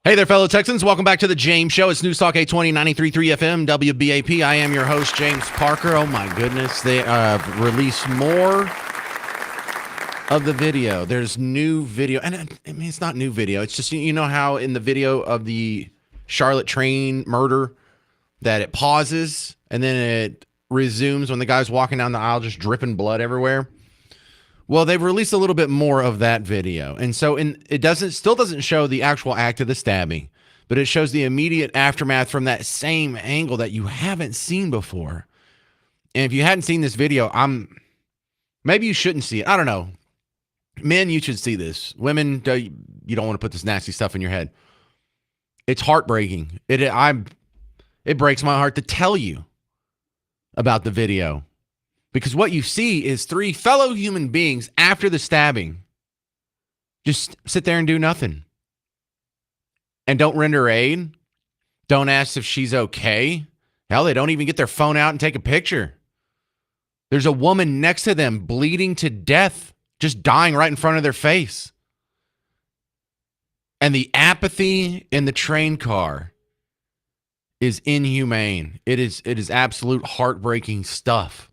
Hey there, fellow Texans. Welcome back to the James Show. It's News Talk 820, 93.3 FM, WBAP. I am your host, James Parker. Oh, my goodness. They released more of the video. There's new video. And I mean, it's not new video. It's just, you know how in the video of the Charlotte train murder that it pauses and then it resumes when the guy's walking down the aisle just dripping blood everywhere? Well, they've released a little bit more of that video. And so it still doesn't show the actual act of the stabbing, but it shows the immediate aftermath from that same angle that you haven't seen before. And if you hadn't seen this video, maybe you shouldn't see it. I don't know. Men, you should see this. Women, you don't want to put this nasty stuff in your head. It's heartbreaking. It breaks my heart to tell you about the video. Because what you see is three fellow human beings after the stabbing just sit there and do nothing. And don't render aid. Don't ask if she's okay. Hell, they don't even get their phone out and take a picture. There's a woman next to them bleeding to death, just dying right in front of their face. And the apathy in the train car is inhumane. It is absolute heartbreaking stuff.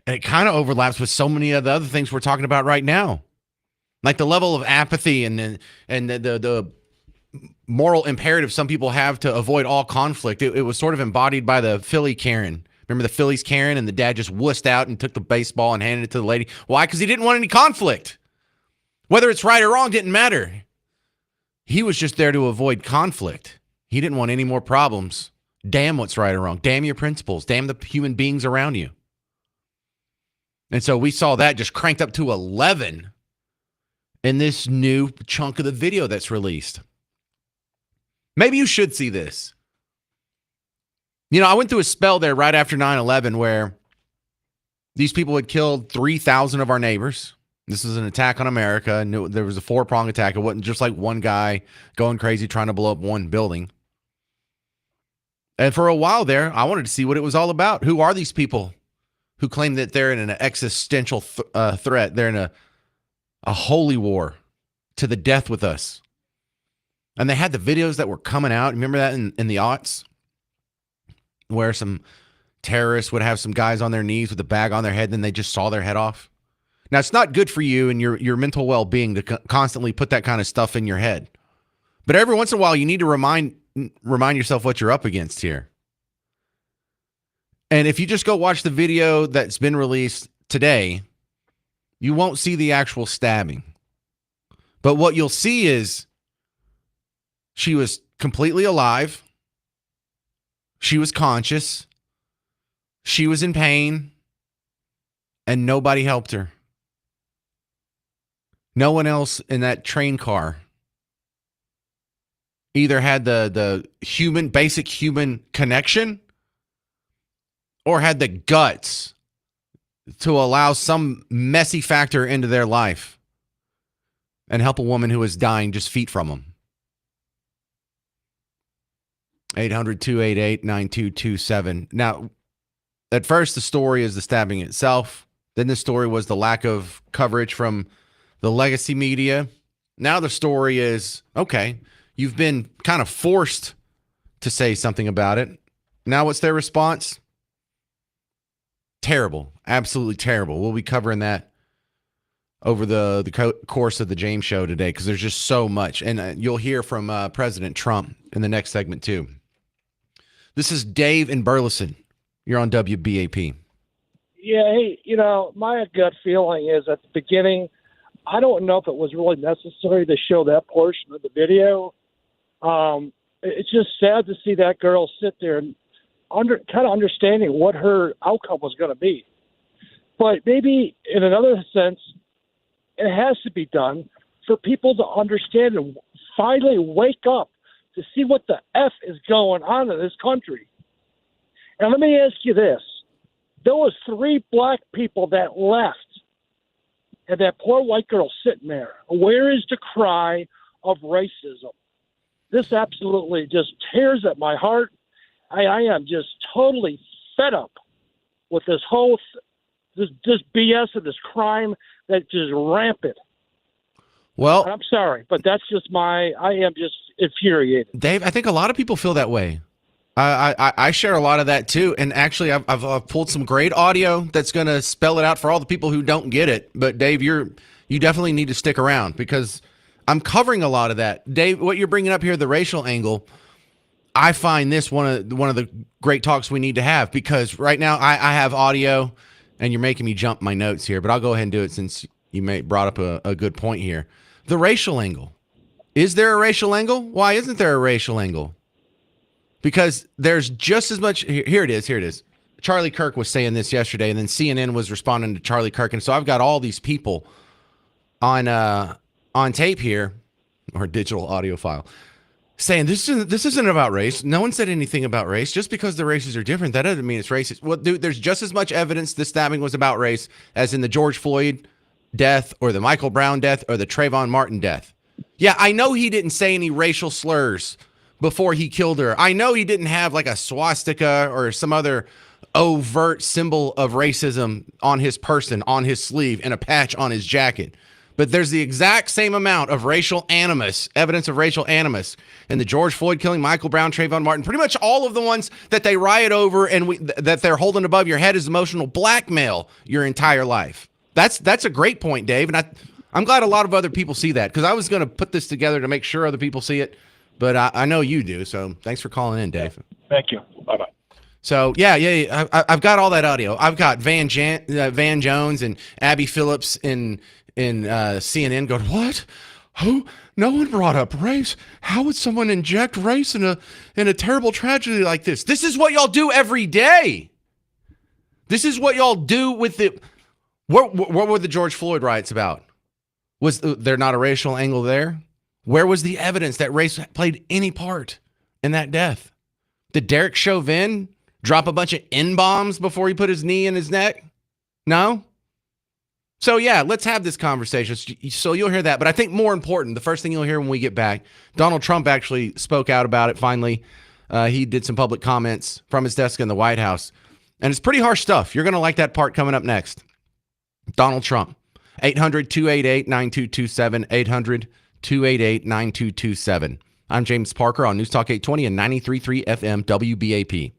And it kind of overlaps with so many of the other things we're talking about right now. Like the level of apathy and the moral imperative some people have to avoid all conflict. It was sort of embodied by the Philly Karen. Remember the Phillies Karen, and the dad just wussed out and took the baseball and handed it to the lady? Why? Because he didn't want any conflict. Whether it's right or wrong didn't matter. He was just there to avoid conflict. He didn't want any more problems. Damn what's right or wrong. Damn your principles. Damn the human beings around you. And so we saw that just cranked up to 11 in this new chunk of the video that's released. Maybe you should see this. You know, I went through a spell there right after 9/11 where these people had killed 3,000 of our neighbors. This was an attack on America, and there was a four-pronged attack. It wasn't just like one guy going crazy trying to blow up one building. And for a while there, I wanted to see what it was all about. Who are these people who claim that they're in an existential threat? They're in a holy war to the death with us. And they had the videos that were coming out. Remember that in the aughts? Where some terrorists would have some guys on their knees with a bag on their head, and then they just saw their head off. Now, it's not good for you and your mental well-being to constantly put that kind of stuff in your head. But every once in a while, you need to remind yourself what you're up against here. And if you just go watch the video that's been released today, you won't see the actual stabbing. But what you'll see is she was completely alive. She was conscious. She was in pain. And nobody helped her. No one else in that train car either had the basic human connection or had the guts to allow some messy factor into their life and help a woman who is dying just feet from them. 800-288-9227. Now, at first, the story is the stabbing itself. Then the story was the lack of coverage from the legacy media. Now the story is, okay, you've been kind of forced to say something about it. Now what's their response? Terrible. Absolutely terrible. We'll be covering that over the course of the James Show today because there's just so much. And you'll hear from President Trump in the next segment too. This is Dave in Burleson. You're on WBAP. Yeah, hey, my gut feeling is at the beginning, I don't know if it was really necessary to show that portion of the video. It's just sad to see that girl sit there and kind of understanding what her outcome was going to be. But maybe in another sense, it has to be done for people to understand and finally wake up to see what the F is going on in this country. And let me ask you this. There was 3 black people that left, and that poor white girl sitting there. Where is the cry of racism? This absolutely just tears at my heart. I am just totally fed up with this whole this BS and this crime that's just rampant. Well, I'm sorry, but that's just I am just infuriated. Dave, I think a lot of people feel that way. I share a lot of that too, and actually, I've pulled some great audio that's going to spell it out for all the people who don't get it. But Dave, you definitely need to stick around because I'm covering a lot of that. Dave, what you're bringing up here, the racial angle, I find this one of the great talks we need to have because right now I have audio, and you're making me jump my notes here. But I'll go ahead and do it since brought up a good point here. The racial angle. Is there a racial angle? Why isn't there a racial angle? Because there's just as much. Here it is. Here it is. Charlie Kirk was saying this yesterday, and then CNN was responding to Charlie Kirk, and so I've got all these people on tape here, or digital audio file, saying this isn't about race. No one said anything about race. Just because the races are different, that doesn't mean it's racist. Well, dude, there's just as much evidence this stabbing was about race as in the George Floyd death, or the Michael Brown death, or the Trayvon Martin death. Yeah, I know he didn't say any racial slurs before he killed her. I know he didn't have like a swastika or some other overt symbol of racism on his person, on his sleeve, and a patch on his jacket. But there's the exact same amount of racial animus, evidence of racial animus in the George Floyd killing, Michael Brown, Trayvon Martin, pretty much all of the ones that they riot over and that they're holding above your head as emotional blackmail your entire life. That's a great point, Dave. And I'm glad a lot of other people see that because I was going to put this together to make sure other people see it. But I know you do, so thanks for calling in, Dave. Thank you. Bye-bye. So, yeah, I've got all that audio. I've got Van Jones and Abby Phillips in CNN going, what? Who? No one brought up race. How would someone inject race in a terrible tragedy like this? This is what y'all do every day. This is what y'all do with the... What were the George Floyd riots about? Was there not a racial angle there? Where was the evidence that race played any part in that death? Did Derek Chauvin drop a bunch of N-bombs before he put his knee in his neck? No? So, yeah, let's have this conversation. So you'll hear that. But I think more important, the first thing you'll hear when we get back, Donald Trump actually spoke out about it finally. He did some public comments from his desk in the White House. And it's pretty harsh stuff. You're going to like that part coming up next. Donald Trump. 800-288-9227. 800-288-9227. I'm James Parker on News Talk 820 and 93.3 FM WBAP.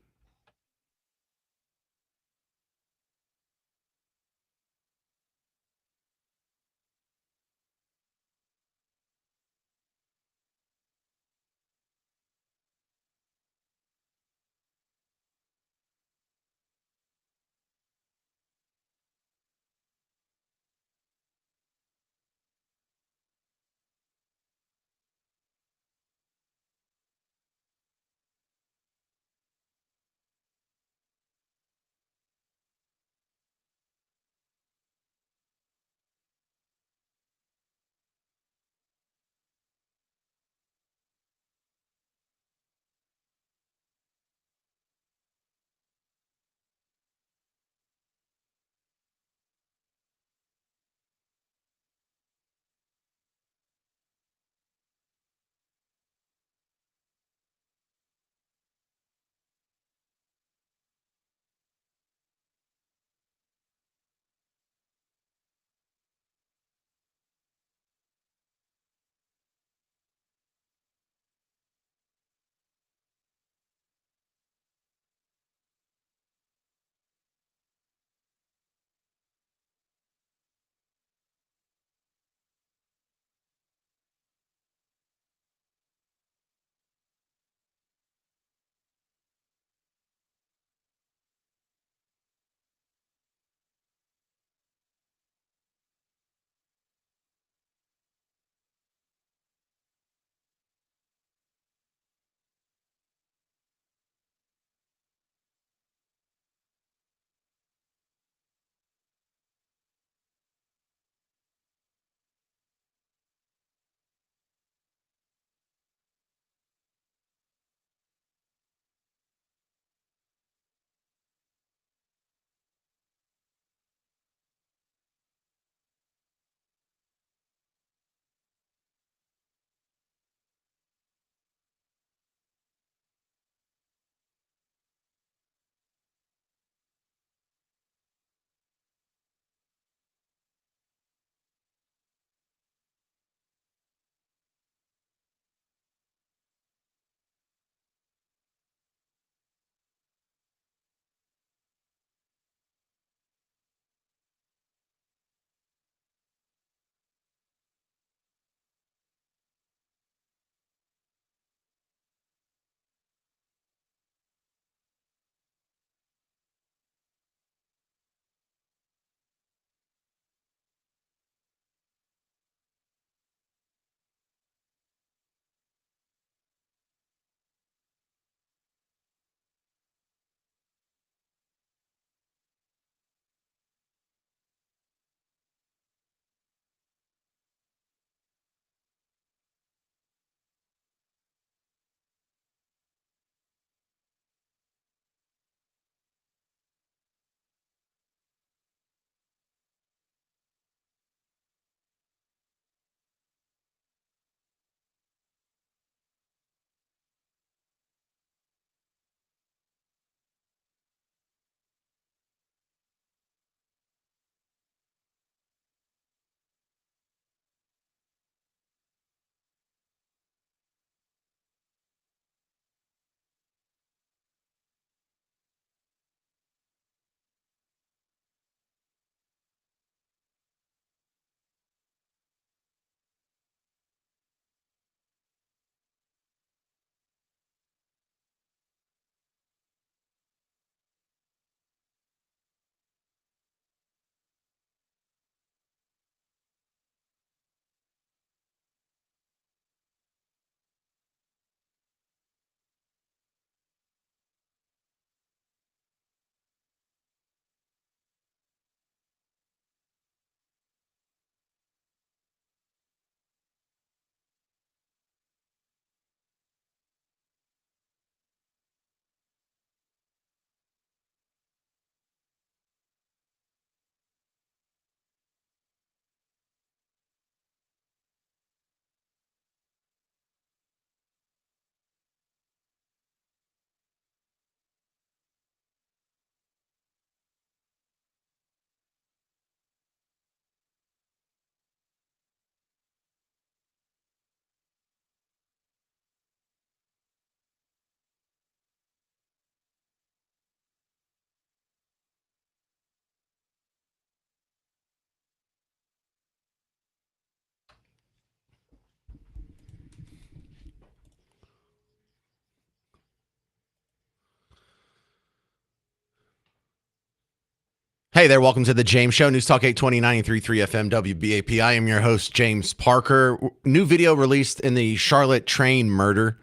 Hey there, welcome to the James Show, News Talk 820 93.3 FM WBAP. I am your host, James Parker. New video released in the Charlotte train murder.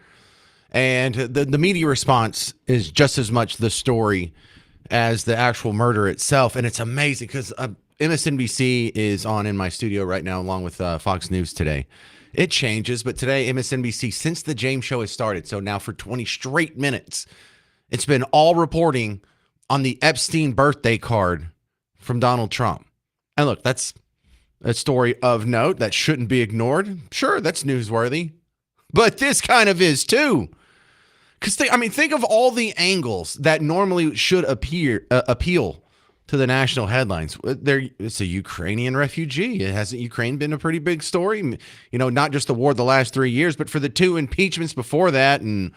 And the media response is just as much the story as the actual murder itself. And it's amazing because MSNBC is on in my studio right now, along with Fox News today. It changes, but today, MSNBC, since the James Show has started, so now for 20 straight minutes, it's been all reporting on the Epstein birthday card from Donald Trump. And look, that's a story of note that shouldn't be ignored. Sure, that's newsworthy, but this kind of is too. Because think of all the angles that normally should appeal to the national headlines. It's a Ukrainian refugee. Hasn't Ukraine been a pretty big story? You know, not just the war the last 3 years, but for the 2 impeachments before that. And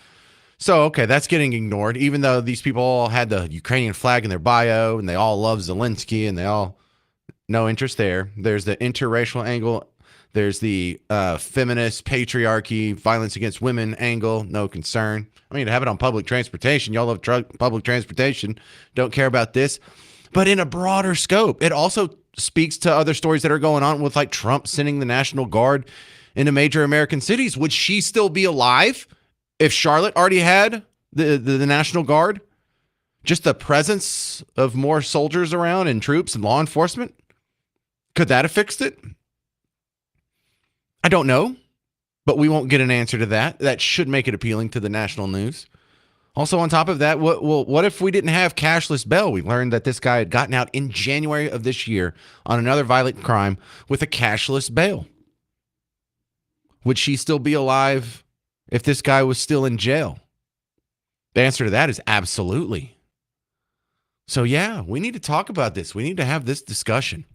so, okay, that's getting ignored, even though these people all had the Ukrainian flag in their bio and they all love Zelensky and they all no interest there. There's the interracial angle. There's the feminist patriarchy, violence against women angle, no concern. I mean, to have it on public transportation, y'all love public transportation, don't care about this. But in a broader scope, it also speaks to other stories that are going on with like Trump sending the National Guard into major American cities. Would she still be alive if Charlotte already had the National Guard? Just the presence of more soldiers around and troops and law enforcement? Could that have fixed it? I don't know, but we won't get an answer to that. That should make it appealing to the national news. Also, on top of that, what if we didn't have cashless bail? We learned that this guy had gotten out in January of this year on another violent crime with a cashless bail. Would she still be alive if this guy was still in jail? The answer to that is absolutely. So yeah, we need to talk about this. We need to have this discussion.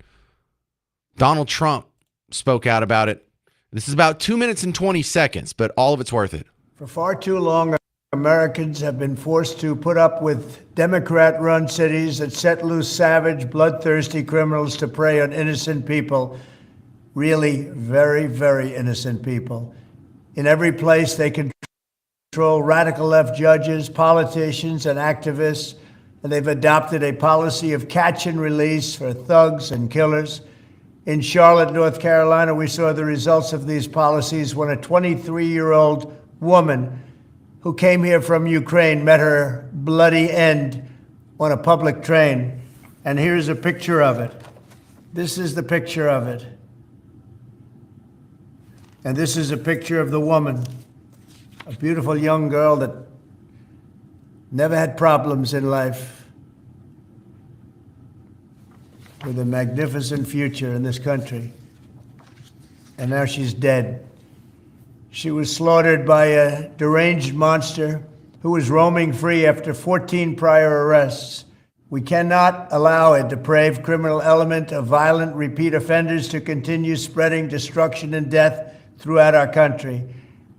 Donald Trump spoke out about it. This is about 2 minutes and 20 seconds, but all of it's worth it. For far too long, Americans have been forced to put up with Democrat-run cities that set loose savage, bloodthirsty criminals to prey on innocent people, really very, very innocent people. In every place, they control radical left judges, politicians, and activists, and they've adopted a policy of catch and release for thugs and killers. In Charlotte, North Carolina, we saw the results of these policies when a 23-year-old woman who came here from Ukraine met her bloody end on a public train. And here's a picture of it. This is the picture of it. And this is a picture of the woman, a beautiful young girl that never had problems in life, with a magnificent future in this country. And now she's dead. She was slaughtered by a deranged monster who was roaming free after 14 prior arrests. We cannot allow a depraved criminal element of violent repeat offenders to continue spreading destruction and death throughout our country.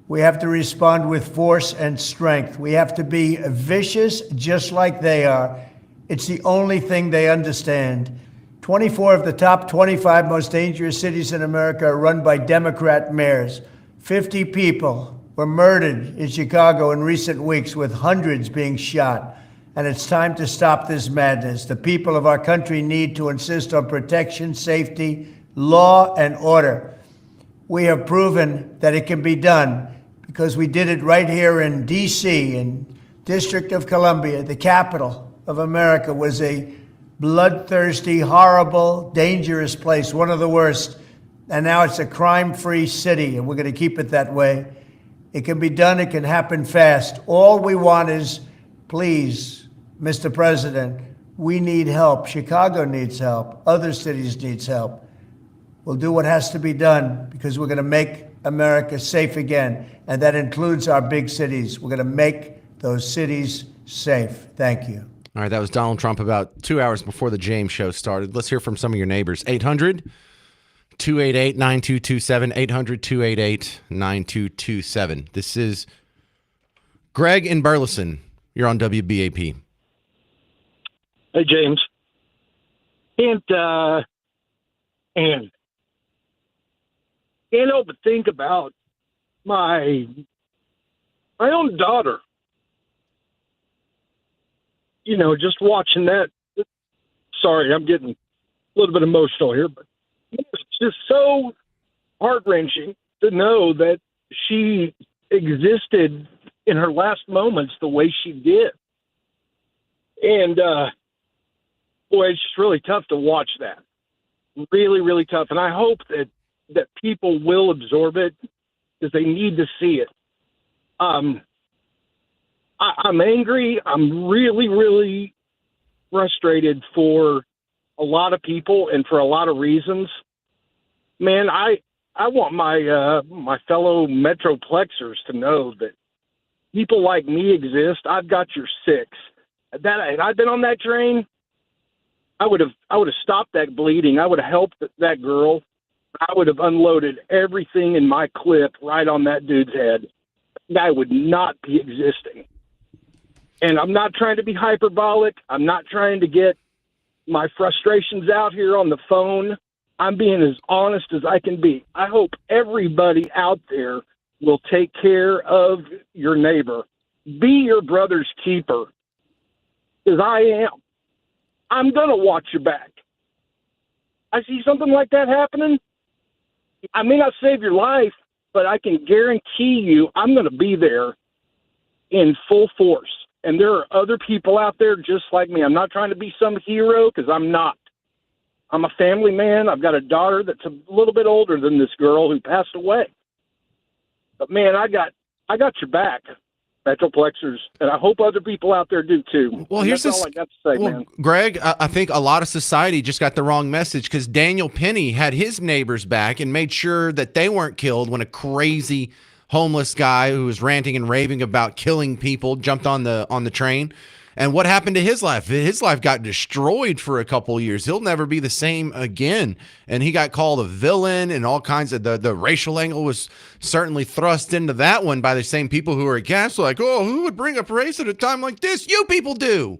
We have to respond with force and strength. We have to be vicious just like they are. It's the only thing they understand. 24 of the top 25 most dangerous cities in America are run by Democrat mayors. 50 people were murdered in Chicago in recent weeks, with hundreds being shot. And it's time to stop this madness. The people of our country need to insist on protection, safety, law, and order. We have proven that it can be done because we did it right here in D.C., in District of Columbia. The capital of America was a bloodthirsty, horrible, dangerous place, one of the worst. And now it's a crime-free city, and we're going to keep it that way. It can be done. It can happen fast. All we want is, please, Mr. President, we need help. Chicago needs help. Other cities needs help. We'll do what has to be done because we're going to make America safe again, and that includes our big cities. We're going to make those cities safe. Thank you. All right, that was Donald Trump about 2 hours before the James Show started. Let's hear from some of your neighbors. 800-288-9227, 800-288-9227. This is Greg in Burleson. You're on WBAP. Hey, James. Can't help but think about my own daughter. You know, just watching that Sorry, I'm getting a little bit emotional here, but it's just so heart wrenching to know that she existed in her last moments the way she did. And boy, it's just really tough to watch that. Really, really tough. And I hope that people will absorb it because they need to see it. I'm angry. I'm really, really frustrated for a lot of people and for a lot of reasons. Man, I want my fellow Metroplexers to know that people like me exist. I've got your six. Had I been on that train, I would have stopped that bleeding. I would have helped that girl. I would have unloaded everything in my clip right on that dude's head. That guy would not be existing. And I'm not trying to be hyperbolic. I'm not trying to get my frustrations out here on the phone. I'm being as honest as I can be. I hope everybody out there will take care of your neighbor. Be your brother's keeper, because I am. I'm going to watch your back. I see something like that happening. I may not save your life, but I can guarantee you I'm going to be there in full force. And there are other people out there just like me. I'm not trying to be some hero because I'm not. I'm a family man. I've got a daughter that's a little bit older than this girl who passed away. But man, I got your back, Metroplexers, and I hope other people out there do too. Well, And here's that's all I got to say, man. Greg, I think a lot of society just got the wrong message because Daniel Penny had his neighbors back and made sure that they weren't killed when a crazy homeless guy who was ranting and raving about killing people jumped on the train. And what happened to his life? His life got destroyed for a couple of years. He'll never be the same again. And he got called a villain, and all kinds of the racial angle was certainly thrust into that one by the same people who are against, like, oh, who would bring up race at a time like this? You people do.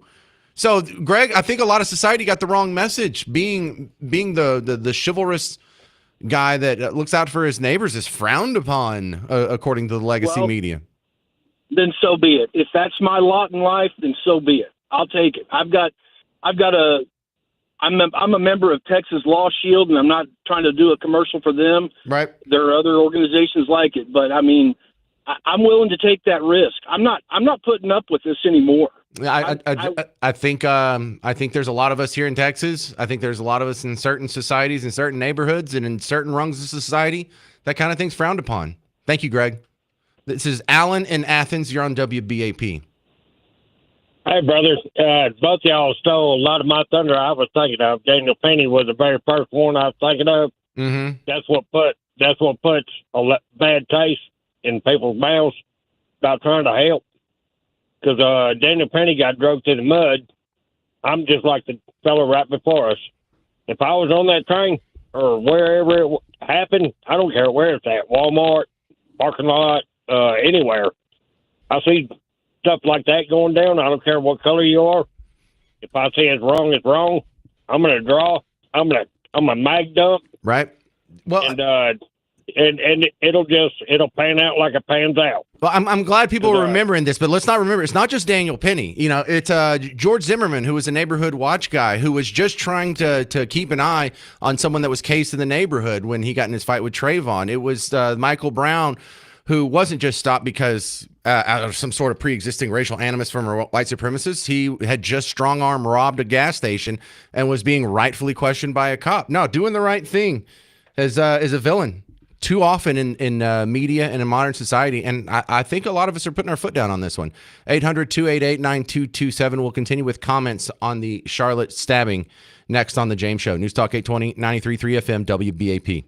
So, Greg, I think a lot of society got the wrong message. Being the chivalrous guy that looks out for his neighbors is frowned upon, according to the legacy media. Then so be it. If that's my lot in life, then so be it. I'll take it. I'm a member of Texas Law Shield, and I'm not trying to do a commercial for them. Right. There are other organizations like it, but I mean, I'm willing to take that risk. I'm not putting up with this anymore. I think there's a lot of us here in Texas. I think there's a lot of us in certain societies, in certain neighborhoods, and in certain rungs of society. That kind of thing's frowned upon. Thank you, Greg. This is Alan in Athens. You're on WBAP. Hey, brothers. Both y'all stole a lot of my thunder. I was thinking of Daniel Penny was the very first one I was thinking of. Mm-hmm. That's what puts a bad taste in people's mouths about trying to help. Because Daniel Penny got drugged to the mud. I'm just like the fellow right before us. If I was on that train or wherever it happened, I don't care where it's at, Walmart, parking lot, anywhere. I see stuff like that going down. I don't care what color you are. If I say it's wrong, it's wrong. I'm gonna draw. I'm a mag dump. Right. Well, and it'll pan out like it pans out. Well, I'm glad people are remembering this, but let's not remember it's not just Daniel Penny. You know, it's George Zimmerman, who was a neighborhood watch guy, who was just trying to keep an eye on someone that was cased in the neighborhood when he got in his fight with Trayvon. It was Michael Brown, who wasn't just stopped because out of some sort of pre-existing racial animus from a white supremacist. He had just strong-arm robbed a gas station and was being rightfully questioned by a cop. No, doing the right thing is a villain too often in media and in modern society. And I think a lot of us are putting our foot down on this one. 800-288-9227. We'll continue with comments on the Charlotte stabbing next on The James Show. News Talk 820, 93.3 FM, WBAP.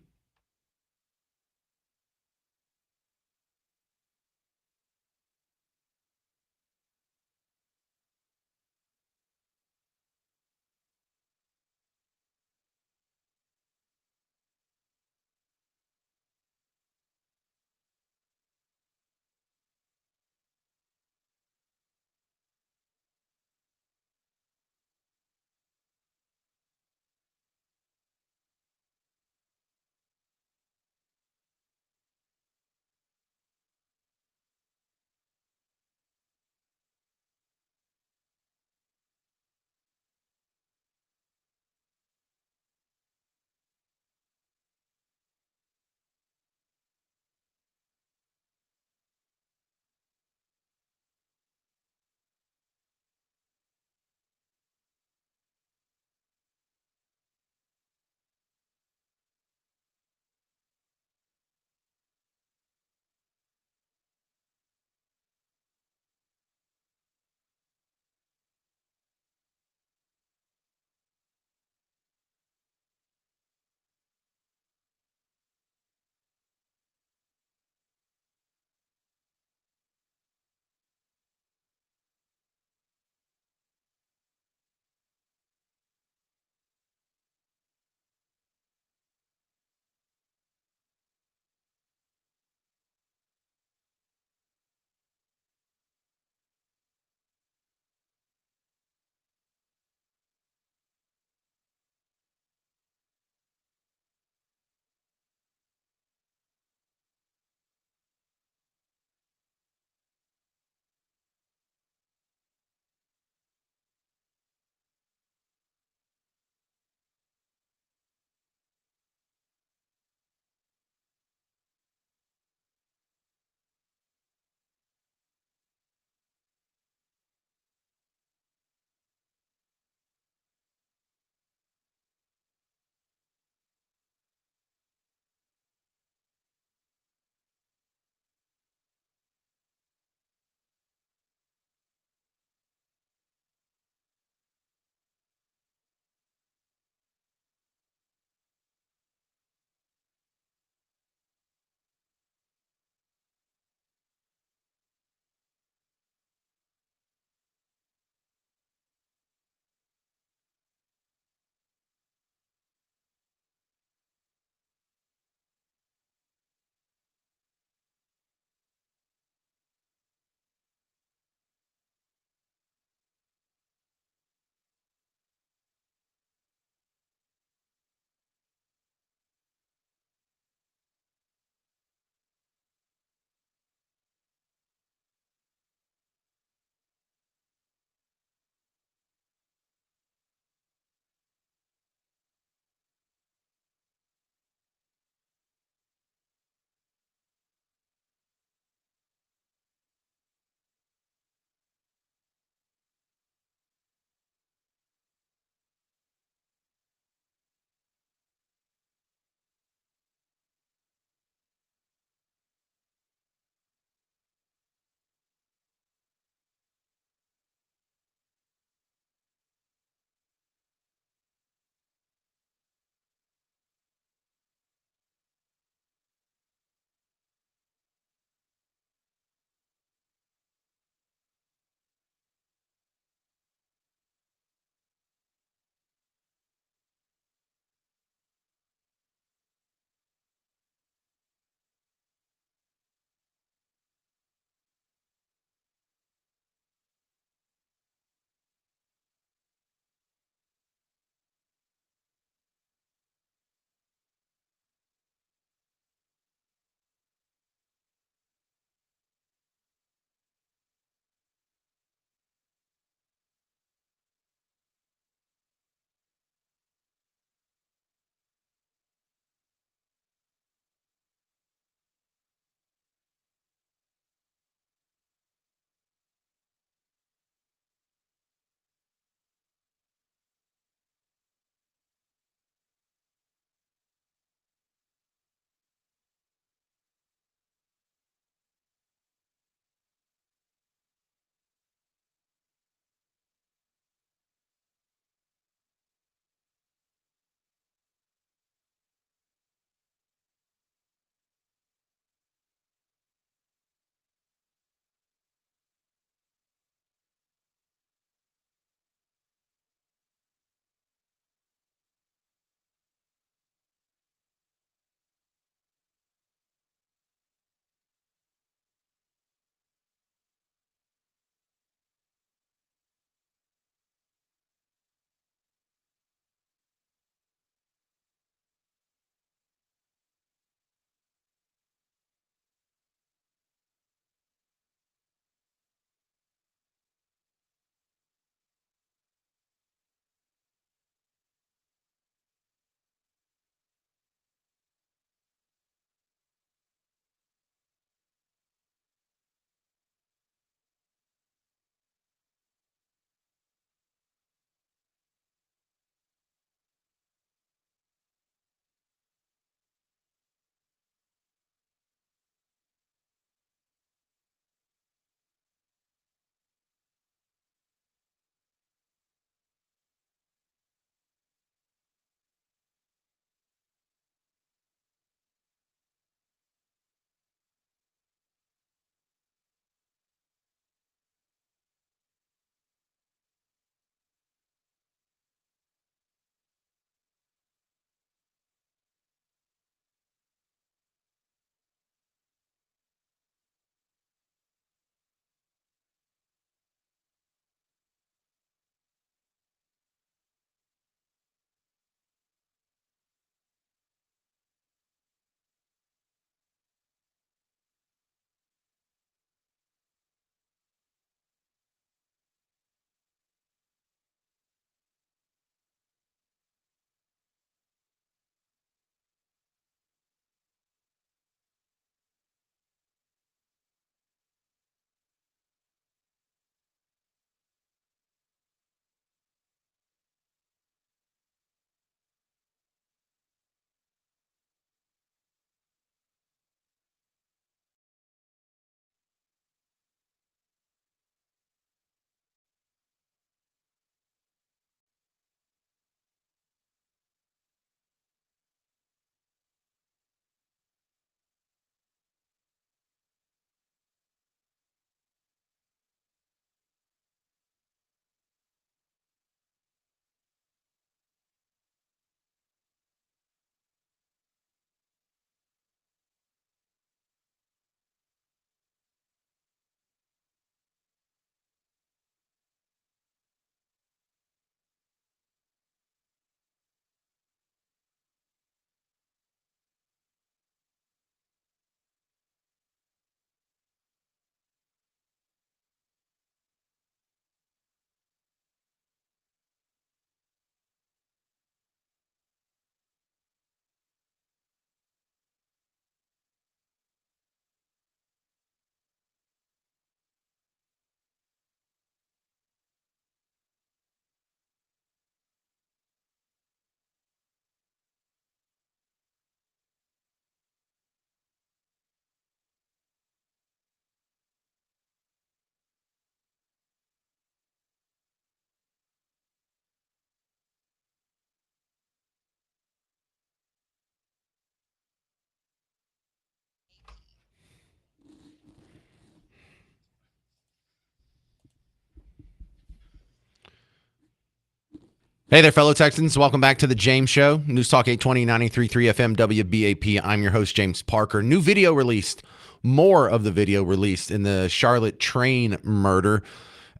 Hey there, fellow Texans. Welcome back to the James Show. News Talk 820, 93.3 FM, WBAP. I'm your host, James Parker. New video released. More of the video released in the Charlotte train murder.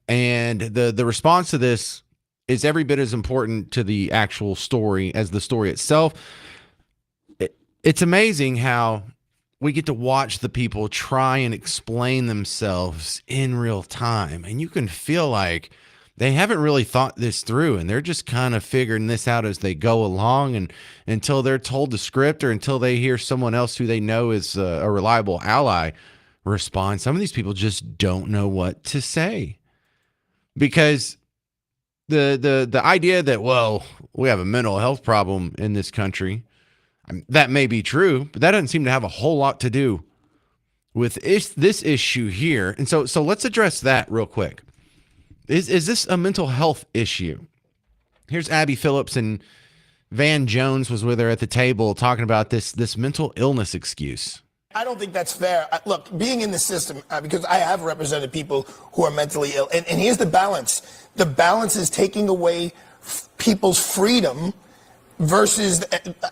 And the response to this is every bit as important to the actual story as the story itself. It's amazing how we get to watch the people try and explain themselves in real time. And you can feel like they haven't really thought this through, and they're just kind of figuring this out as they go along, and until they're told the script or until they hear someone else who they know is a reliable ally respond. Some of these people just don't know what to say, because the idea that, well, we have a mental health problem in this country, that may be true, but that doesn't seem to have a whole lot to do with this issue here. And so let's address that real quick. Is this a mental health issue? Here's Abby Phillips, and Van Jones was with her at the table talking about this mental illness excuse. I don't think that's fair. Look, being in the system, because I have represented people who are mentally ill, and here's the balance. The balance is taking away people's freedom versus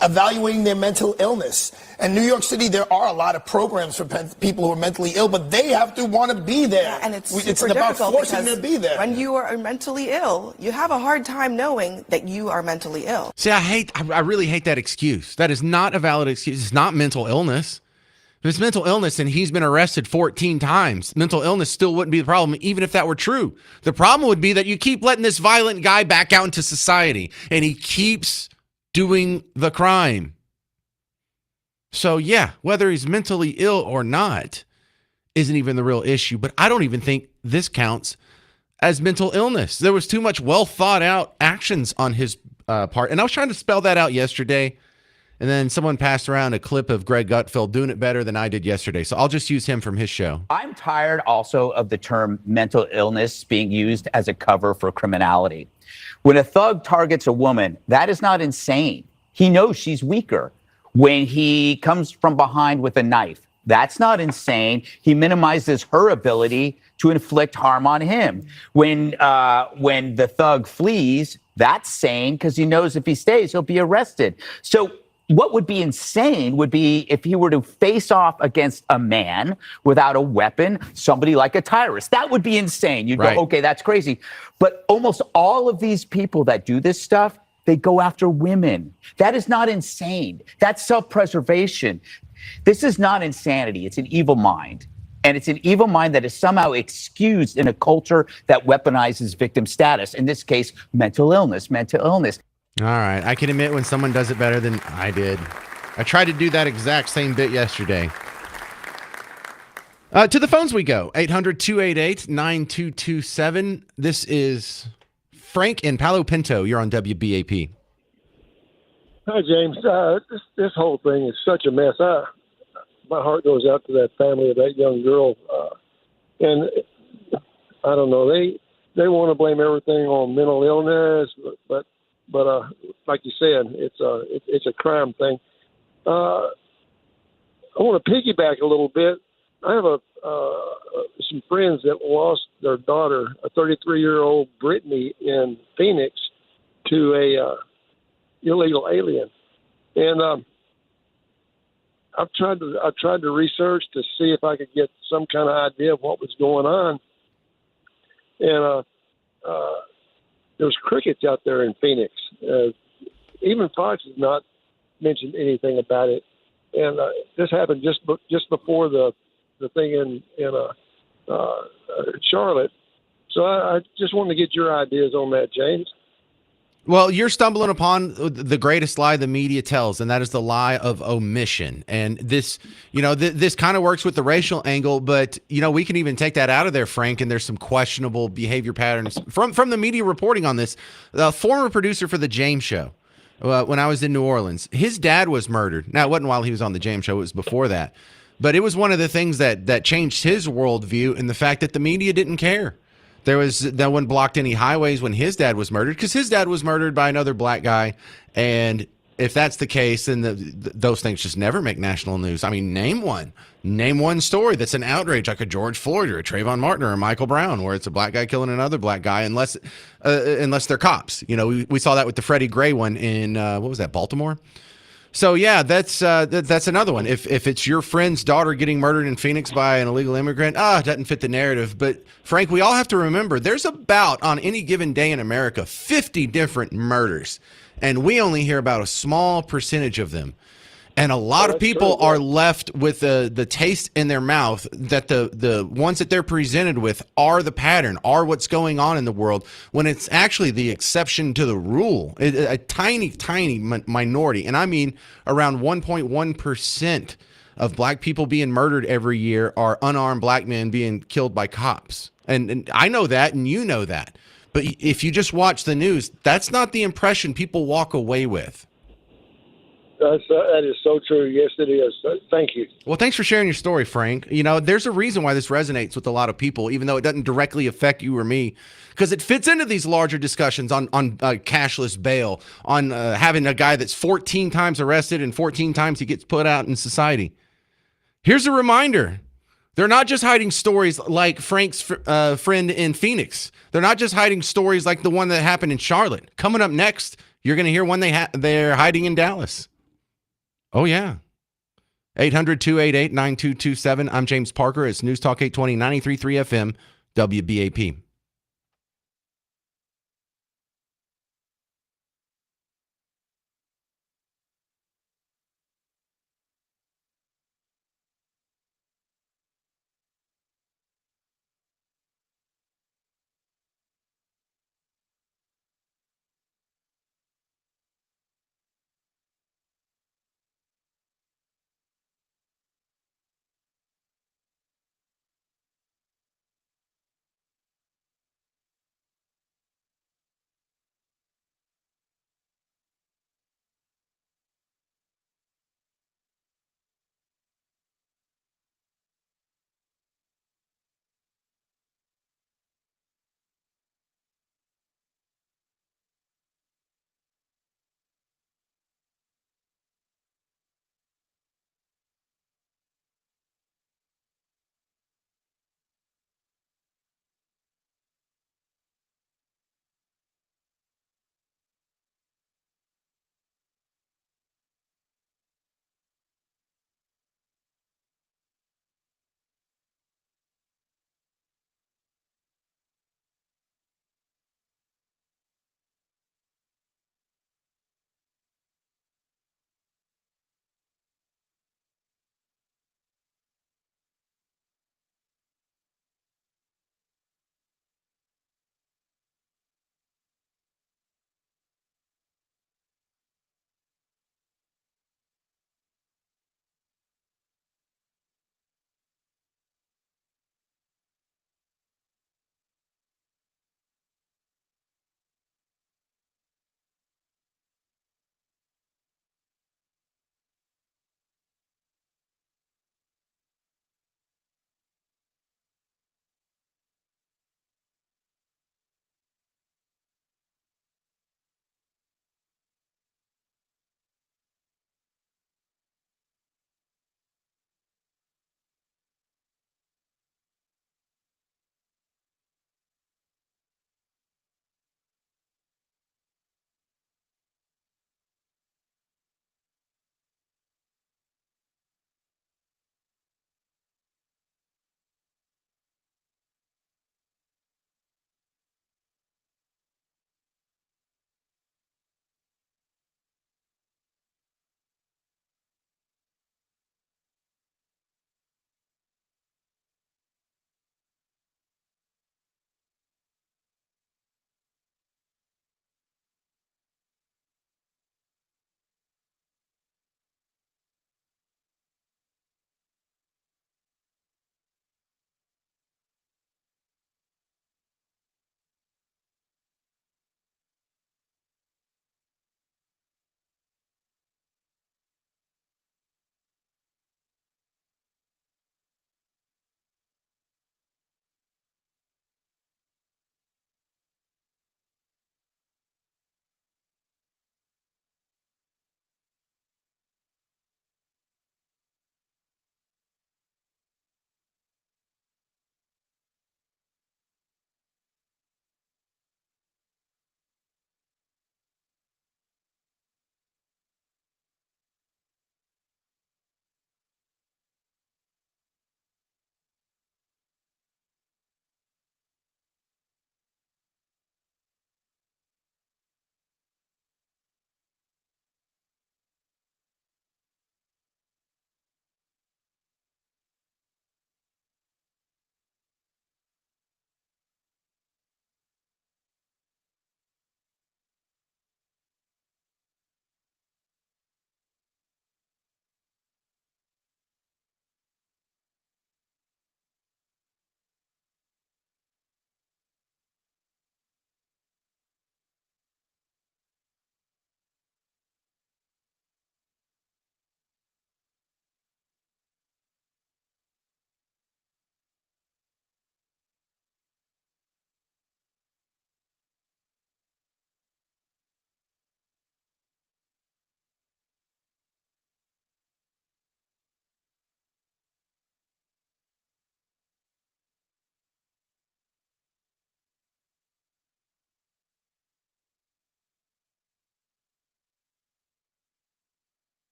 evaluating their mental illness. And New York City, there are a lot of programs for people who are mentally ill, but they have to want to be there. Yeah, and it's about difficult forcing them to be there. When you are mentally ill, you have a hard time knowing that you are mentally ill. See, I really hate that excuse. That is not a valid excuse. It's not mental illness. If it's mental illness and he's been arrested 14 times, mental illness still wouldn't be the problem, even if that were true. The problem would be that you keep letting this violent guy back out into society, and he keeps doing the crime. So yeah, whether he's mentally ill or not isn't even the real issue, but I don't even think this counts as mental illness. There was too much well thought out actions on his part. And I was trying to spell that out yesterday, and then someone passed around a clip of Greg Gutfeld doing it better than I did yesterday. So I'll just use him from his show. I'm tired also of the term mental illness being used as a cover for criminality. When a thug targets a woman, that is not insane. He knows she's weaker. When he comes from behind with a knife, that's not insane. He minimizes her ability to inflict harm on him. When the thug flees, that's sane because he knows if he stays, he'll be arrested. So what would be insane would be if he were to face off against a man without a weapon, somebody like a Tyrus. That would be insane. You'd Right. go, okay, that's crazy. But almost all of these people that do this stuff, they go after women. That is not insane. That's self-preservation. This is not insanity. It's an evil mind. And it's an evil mind that is somehow excused in a culture that weaponizes victim status. In this case, mental illness. All right. I can admit when someone does it better than I did. I tried to do that exact same bit yesterday. To the phones we go. 800-288-9227. This is Frank in Palo Pinto. You're on WBAP. Hi, James. This whole thing is such a mess. My heart goes out to that family of that young girl, and I don't know. They want to blame everything on mental illness, but like you said, it's a crime thing. I want to piggyback a little bit. I have some friends that lost their daughter, a 33-year-old Brittany in Phoenix, to a illegal alien, and I've tried to research to see if I could get some kind of idea of what was going on, and there's crickets out there in Phoenix. Even Fox has not mentioned anything about it, and this happened just before the thing in Charlotte. So I just wanted to get your ideas on that, James. Well, you're stumbling upon the greatest lie the media tells, and that is the lie of omission. And this, this kind of works with the racial angle, but, we can even take that out of there, Frank, and there's some questionable behavior patterns from the media reporting on this. The former producer for The James Show, when I was in New Orleans, his dad was murdered. Now, it wasn't while he was on The James Show, it was before that. But it was one of the things that changed his worldview, and the fact that the media didn't care. No one blocked any highways when his dad was murdered, because his dad was murdered by another black guy, and if that's the case, then those things just never make national news. I mean, name one story that's an outrage, like a George Floyd or a Trayvon Martin or a Michael Brown, where it's a black guy killing another black guy, unless they're cops. You know, we saw that with the Freddie Gray one in what was that, Baltimore? So yeah, that's another one. If it's your friend's daughter getting murdered in Phoenix by an illegal immigrant, it doesn't fit the narrative. But Frank, we all have to remember there's about, on any given day in America, 50 different murders, and we only hear about a small percentage of them. And a lot of people are left with the taste in their mouth that the ones that they're presented with are the pattern, are what's going on in the world, when it's actually the exception to the rule. A tiny, tiny minority, and I mean around 1.1% of black people being murdered every year are unarmed black men being killed by cops. And I know that, and you know that. But if you just watch the news, that's not the impression people walk away with. That is so true. Yes, it is. Thank you. Well, thanks for sharing your story, Frank. You know, there's a reason why this resonates with a lot of people, even though it doesn't directly affect you or me, because it fits into these larger discussions on cashless bail, on having a guy that's 14 times arrested and 14 times he gets put out in society. Here's a reminder. They're not just hiding stories like Frank's friend in Phoenix. They're not just hiding stories like the one that happened in Charlotte. Coming up next, you're going to hear one they're hiding in Dallas. Oh, yeah. 800-288-9227. I'm James Parker. It's News Talk 820, 93.3 FM, WBAP.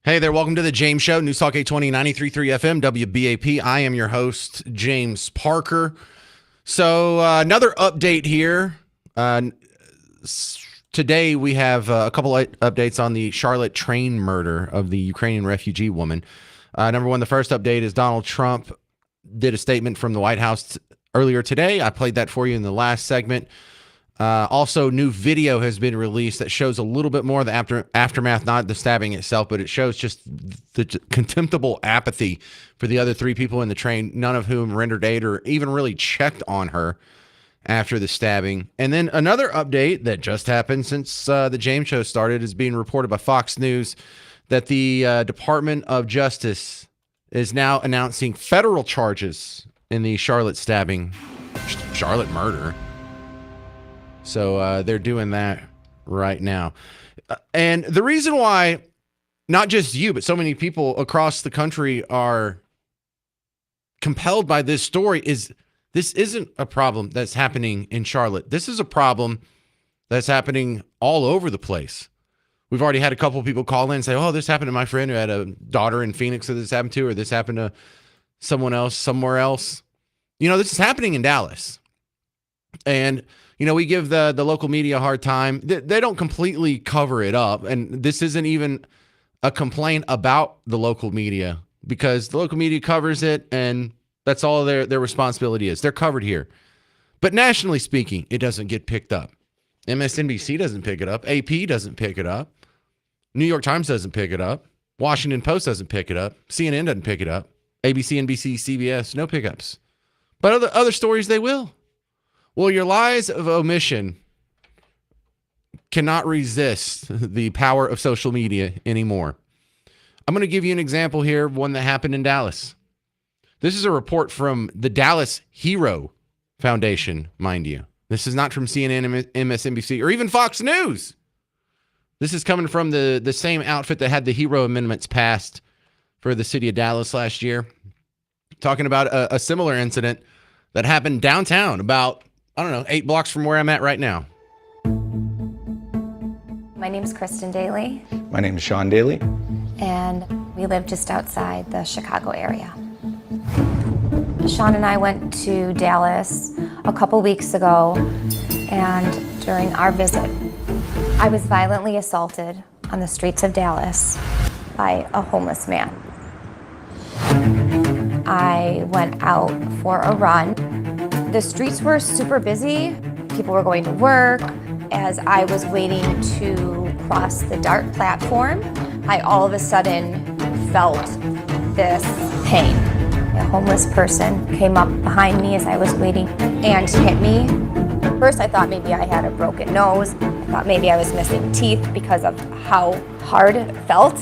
Hey there, welcome to the James Show, News Talk 820, 93.3 FM, WBAP. I am your host, James Parker. So another update here. Today we have a couple of updates on the Charlotte train murder of the Ukrainian refugee woman. Number one, the first update is Donald Trump did a statement from the White House earlier today. I played that for you in the last segment. Also, new video has been released that shows a little bit more of the aftermath, not the stabbing itself, but it shows just the contemptible apathy for the other three people in the train, none of whom rendered aid or even really checked on her after the stabbing. And then another update that just happened since the James Show started is being reported by Fox News that the Department of Justice is now announcing federal charges in the Charlotte murder. So they're doing that right now. And the reason why not just you, but so many people across the country are compelled by this story is this isn't a problem that's happening in Charlotte. This is a problem that's happening all over the place. We've already had a couple of people call in and say, oh, this happened to my friend who had a daughter in Phoenix that this happened to, or this happened to someone else somewhere else. You know, this is happening in Dallas. And you know, we give the local media a hard time. They don't completely cover it up. And this isn't even a complaint about the local media because the local media covers it and that's all their responsibility is. They're covered here. But nationally speaking, it doesn't get picked up. MSNBC doesn't pick it up. AP doesn't pick it up. New York Times doesn't pick it up. Washington Post doesn't pick it up. CNN doesn't pick it up. ABC, NBC, CBS, no pickups. But other stories, they will. Well, your lies of omission cannot resist the power of social media anymore. I'm going to give you an example here, one that happened in Dallas. This is a report from the Dallas Hero Foundation, mind you. This is not from CNN, MSNBC, or even Fox News. This is coming from the same outfit that had the Hero Amendments passed for the city of Dallas last year. Talking about a similar incident that happened downtown about 8 blocks from where I'm at right now. My name is Kristen Daly. My name is Sean Daly. And we live just outside the Chicago area. Sean and I went to Dallas a couple weeks ago, and during our visit, I was violently assaulted on the streets of Dallas by a homeless man. I went out for a run. The streets were super busy. People were going to work. As I was waiting to cross the DART platform, I all of a sudden felt this pain. A homeless person came up behind me as I was waiting and hit me. First, I thought maybe I had a broken nose. I thought maybe I was missing teeth because of how hard it felt.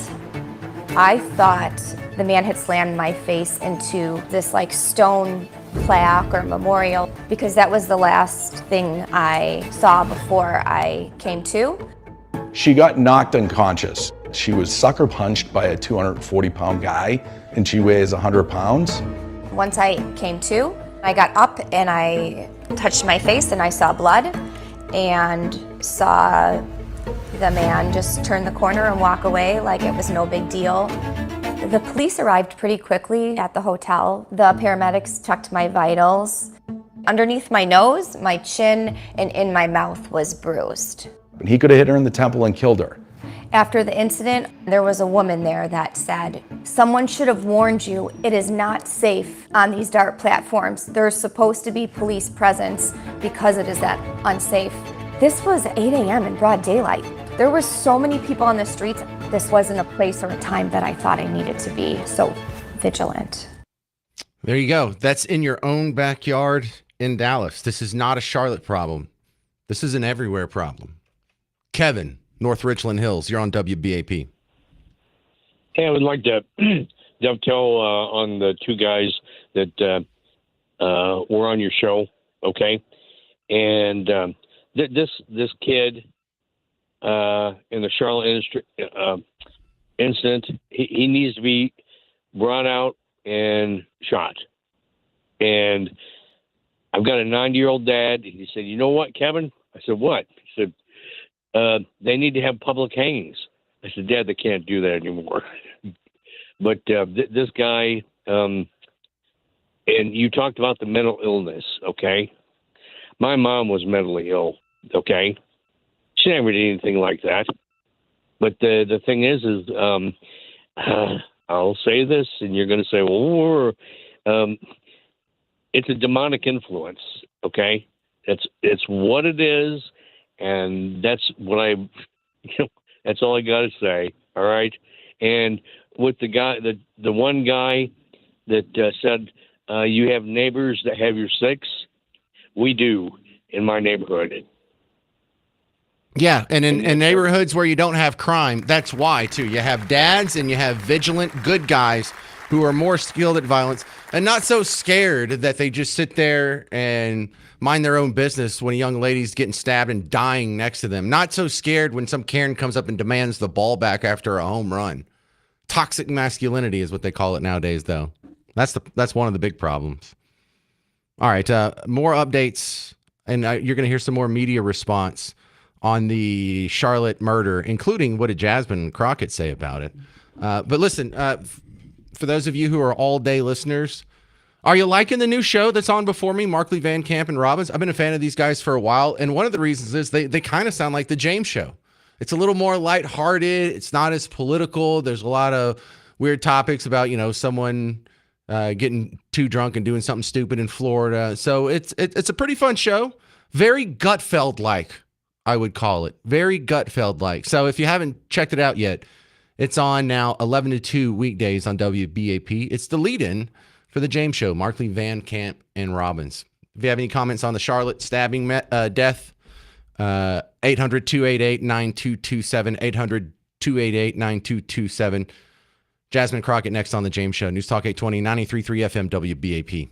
I thought the man had slammed my face into this stone plaque or memorial because that was the last thing I saw before I came to. She got knocked unconscious. She was sucker punched by a 240-pound guy, and she weighs 100 pounds. Once I came to, I got up and I touched my face and I saw blood and saw the man just turn the corner and walk away like it was no big deal. The police arrived pretty quickly at the hotel. The paramedics checked my vitals. Underneath my nose, my chin, and in my mouth was bruised. He could have hit her in the temple and killed her. After the incident, there was a woman there that said, "Someone should have warned you. It is not safe on these DART platforms. There's supposed to be police presence because it is that unsafe." This was 8 a.m. in broad daylight. There were so many people on the streets. This wasn't a place or a time that I thought I needed to be so vigilant. There you go. That's in your own backyard in Dallas. This is not a Charlotte problem. This is an everywhere problem. Kevin, North Richland Hills, you're on WBAP. Hey, I would like to dovetail on the two guys that were on your show, okay? And this kid in the Charlotte incident, he needs to be brought out and shot. And I've got a 90-year-old dad. He said, "You know what, Kevin?" I said, "What?" He said, "They need to have public hangings." I said, Dad, they can't do that anymore. But this guy, and you talked about the mental illness, okay? My mom was mentally ill, okay? She never did anything like that. But the thing is I'll say this, and you're going to say, well, it's a demonic influence, okay? It's what it is, and that's what that's all I got to say, all right? And with the guy, the one guy that said, you have neighbors that have your six, we do in my neighborhood. Yeah, and in neighborhoods where you don't have crime, that's why too. You have dads and you have vigilant good guys who are more skilled at violence and not so scared that they just sit there and mind their own business when a young lady's getting stabbed and dying next to them. Not so scared when some Karen comes up and demands the ball back after a home run. Toxic masculinity is what they call it nowadays, though. That's one of the big problems. All right, more updates, and you're going to hear some more media response on the Charlotte murder, including what did Jasmine Crockett say about it. But listen, for those of you who are all-day listeners, are you liking the new show that's on before me, Markley, Van Camp, and Robbins? I've been a fan of these guys for a while, and one of the reasons is they kind of sound like the James Show. It's a little more lighthearted. It's not as political. There's a lot of weird topics about, someone getting too drunk and doing something stupid in Florida. So it's a pretty fun show. Very Gutfeld-like, I would call it. Very Gutfeld-like. So if you haven't checked it out yet, it's on now 11 to 2 weekdays on WBAP. It's the lead-in for the James Show, Markley, Van Camp, and Robbins. If you have any comments on the Charlotte stabbing death, 800-288-9227, 800-288-9227. Jasmine Crockett next on the James Show. News Talk 820, 93.3 FM WBAP.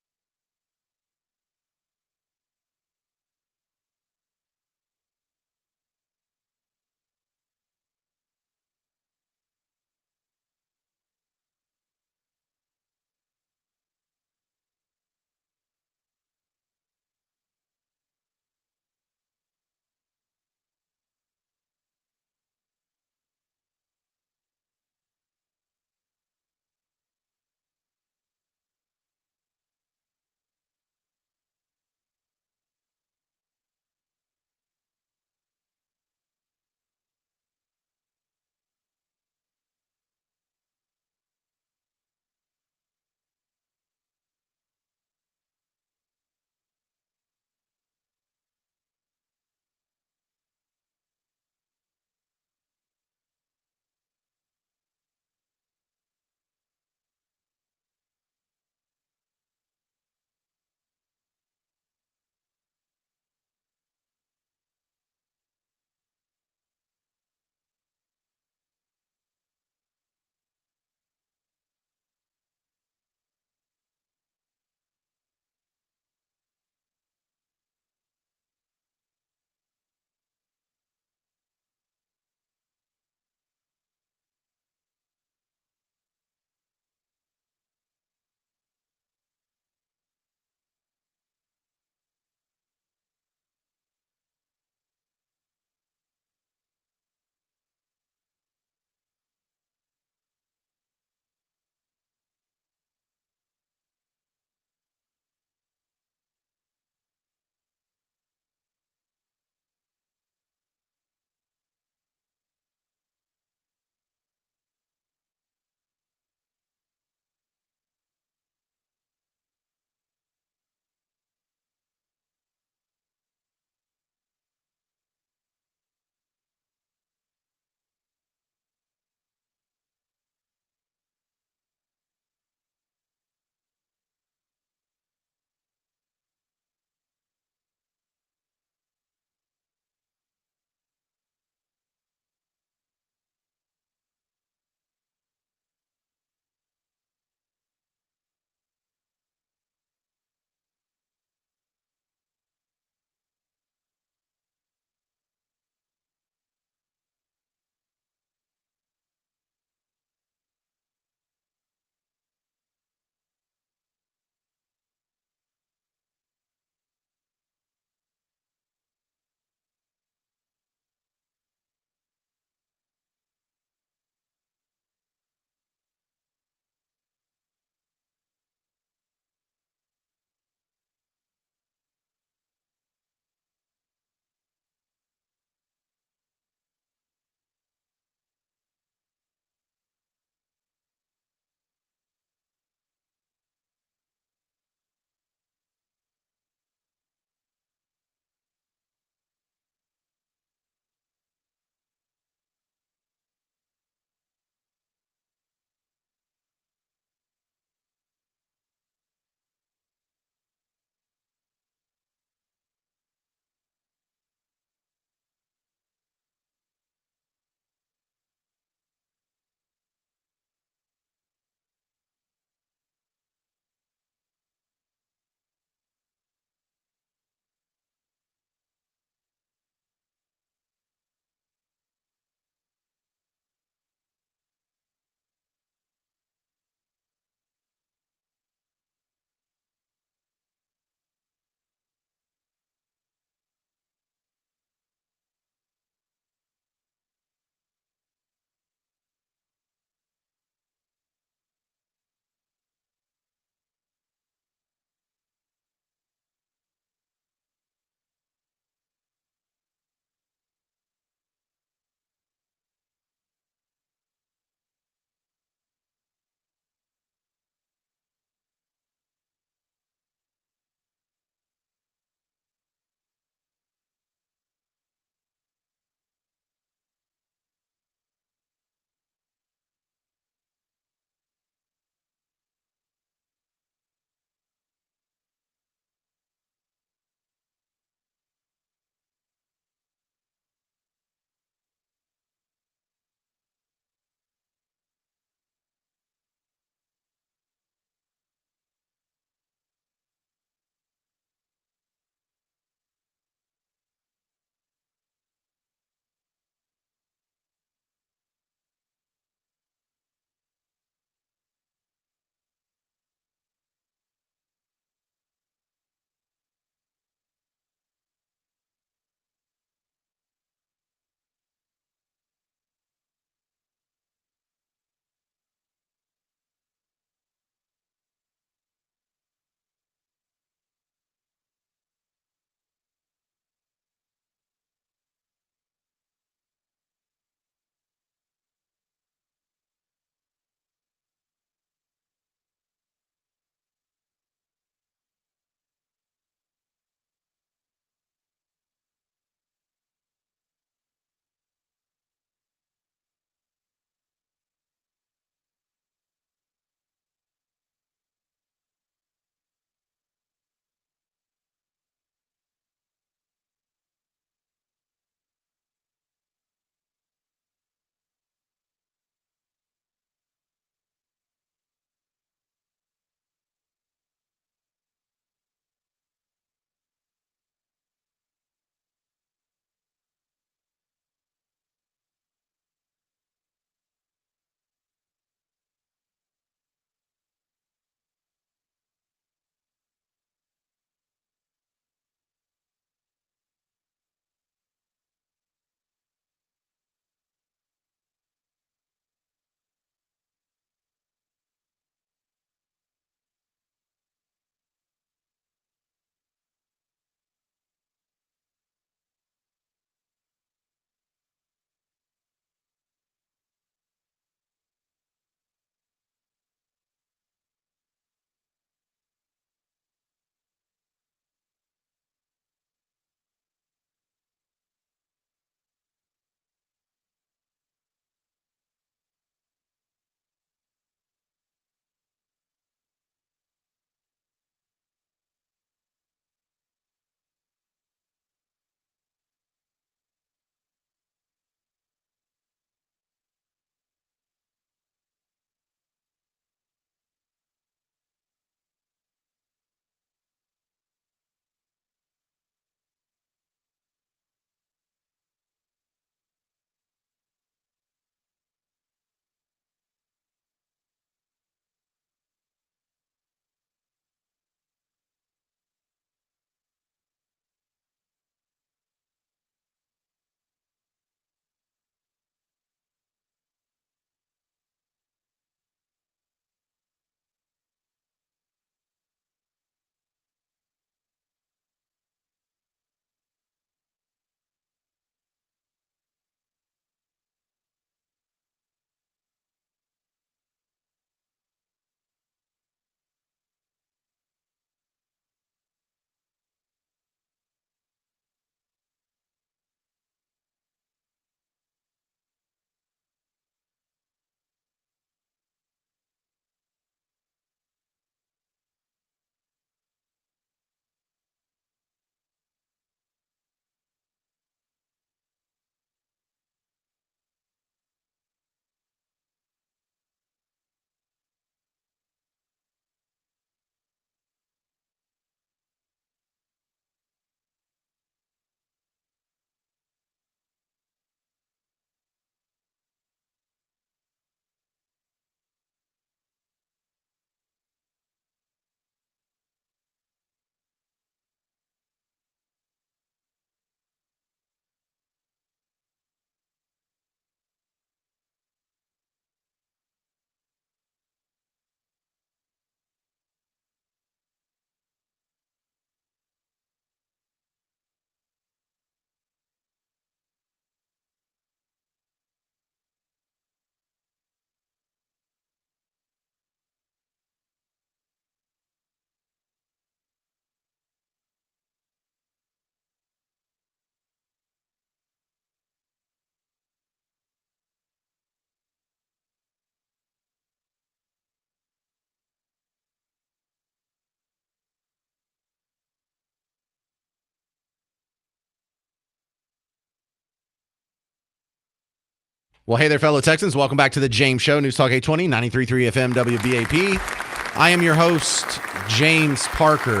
Well, hey there, fellow Texans. Welcome back to the James Show, News Talk 820, 93.3 FM WBAP. I am your host, James Parker.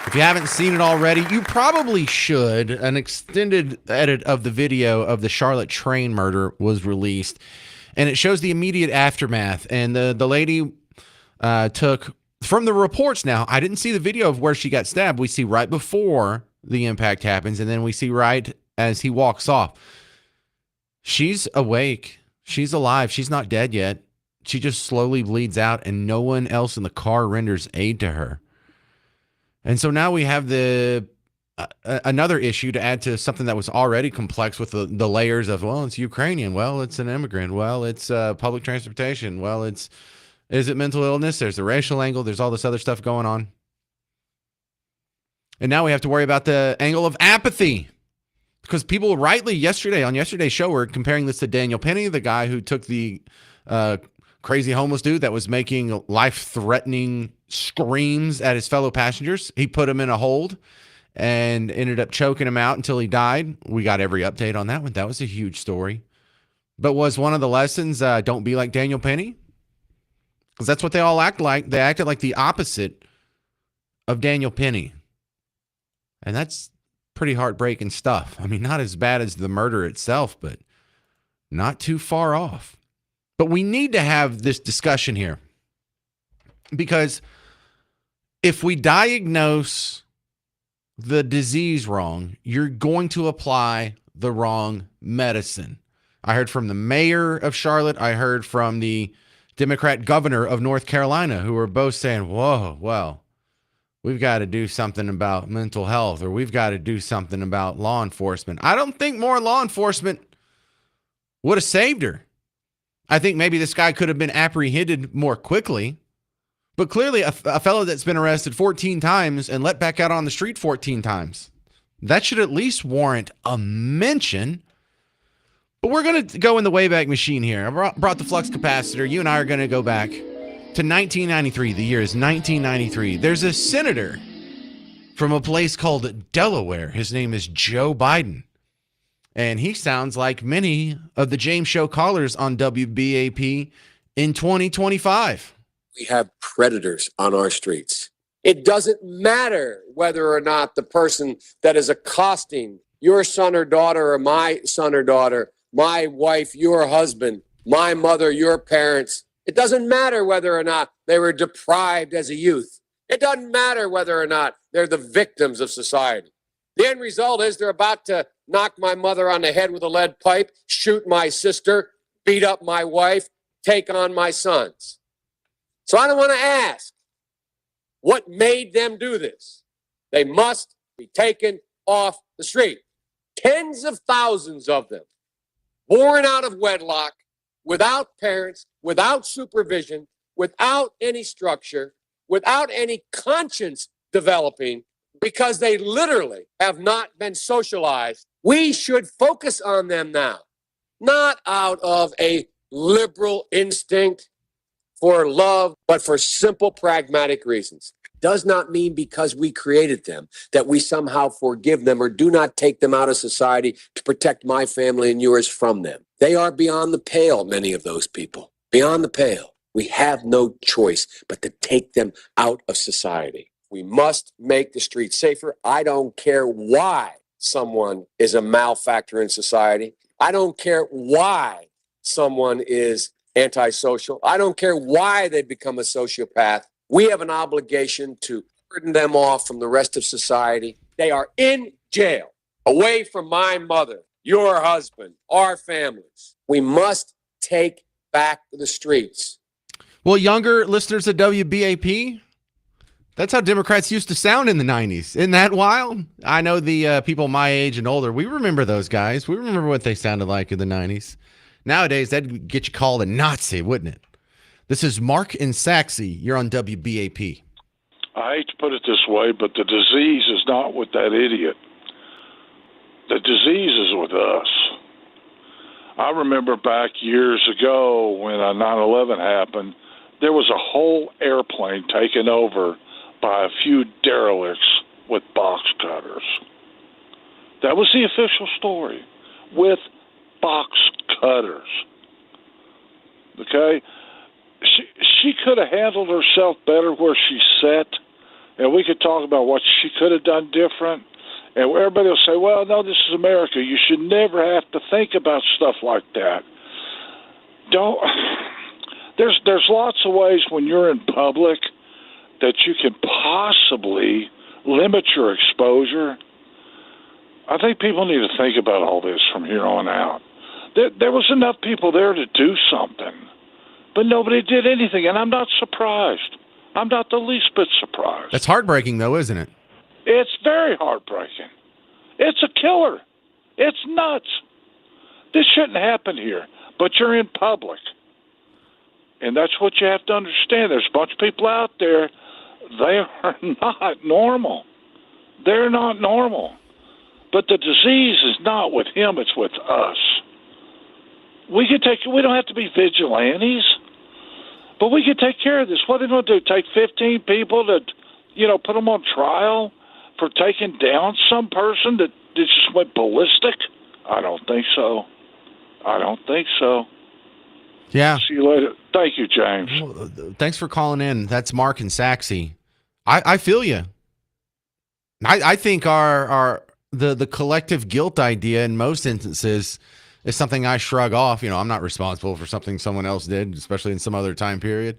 If you haven't seen it already, you probably should. An extended edit of the video of the Charlotte train murder was released, and it shows the immediate aftermath. And the lady took, from the reports now, I didn't see the video of where she got stabbed. We see right before the impact happens, and then we see right as he walks off. She's awake. She's alive. She's not dead yet. She just slowly bleeds out, and no one else in the car renders aid to her. And so now we have another issue to add to something that was already complex with the layers of, well, it's Ukrainian. Well, it's an immigrant. Well, it's public transportation. Well, is it mental illness? There's the racial angle. There's all this other stuff going on. And now we have to worry about the angle of apathy. Because people rightly on yesterday's show were comparing this to Daniel Penny, the guy who took the crazy homeless dude that was making life-threatening screams at his fellow passengers. He put him in a hold and ended up choking him out until he died. We got every update on that one. That was a huge story. But was one of the lessons, don't be like Daniel Penny? Because that's what they all act like. They acted like the opposite of Daniel Penny. And that's pretty heartbreaking stuff. I mean, not as bad as the murder itself, but not too far off. But we need to have this discussion here, because if we diagnose the disease wrong, you're going to apply the wrong medicine. I heard from the mayor of Charlotte. I heard from the Democrat governor of North Carolina, who were both saying, whoa, well, we've got to do something about mental health, or we've got to do something about law enforcement. I don't think more law enforcement would have saved her. I think maybe this guy could have been apprehended more quickly. But clearly a fellow that's been arrested 14 times and let back out on the street 14 times, that should at least warrant a mention. But we're going to go in the Wayback Machine here. I brought the flux capacitor. You and I are going to go back to 1993. The year is 1993. There's a senator from a place called Delaware. His name is Joe Biden. And he sounds like many of the James Show callers on WBAP in 2025. We have predators on our streets. It doesn't matter whether or not the person that is accosting your son or daughter, or my son or daughter, my wife, your husband, my mother, your parents. It doesn't matter whether or not they were deprived as a youth. It doesn't matter whether or not they're the victims of society. The end result is they're about to knock my mother on the head with a lead pipe, shoot my sister, beat up my wife, take on my sons. So I don't want to ask what made them do this. They must be taken off the street. Tens of thousands of them, born out of wedlock, without parents, without supervision, without any structure, without any conscience developing, because they literally have not been socialized. We should focus on them now, not out of a liberal instinct for love, but for simple pragmatic reasons. Does not mean because we created them that we somehow forgive them or do not take them out of society to protect my family and yours from them. They are beyond the pale, many of those people. Beyond the pale. We have no choice but to take them out of society. We must make the streets safer. I don't care why someone is a malefactor in society. I don't care why someone is antisocial. I don't care why they become a sociopath. We have an obligation to burden them off from the rest of society. They are in jail, away from my mother, your husband, our families. We must take back the streets. Well, younger listeners of WBAP, that's how Democrats used to sound in the 90s. Isn't that wild? I know the people my age and older, we remember those guys. We remember what they sounded like in the 90s. Nowadays, that'd get you called a Nazi, wouldn't it? This is Mark and Saxe. You're on WBAP. I hate to put it this way, but the disease is not with that idiot. The disease is with us. I remember back years ago when 9/11 happened, there was a whole airplane taken over by a few derelicts with box cutters. That was the official story, with box cutters. Okay, she could have handled herself better where she sat, and we could talk about what she could have done different. And everybody will say, "Well, no, this is America. You should never have to think about stuff like that." Don't. There's lots of ways when you're in public that you can possibly limit your exposure. I think people need to think about all this from here on out. There was enough people there to do something, but nobody did anything, and I'm not surprised. I'm not the least bit surprised. That's heartbreaking, though, isn't it? It's very heartbreaking. It's a killer. It's nuts. This shouldn't happen here, but you're in public. And that's what you have to understand. There's a bunch of people out there, they are not normal. They're not normal. But the disease is not with him, it's with us. We don't have to be vigilantes, but we can take care of this. What are they going to do? Take 15 people to, put them on trial for taking down some person that just went ballistic? I don't think so. Yeah. See you later. Thank you, James. Well, thanks for calling in. That's Mark and Saxy. I feel you. I think the collective guilt idea in most instances is something I shrug off. I'm not responsible for something someone else did, especially in some other time period.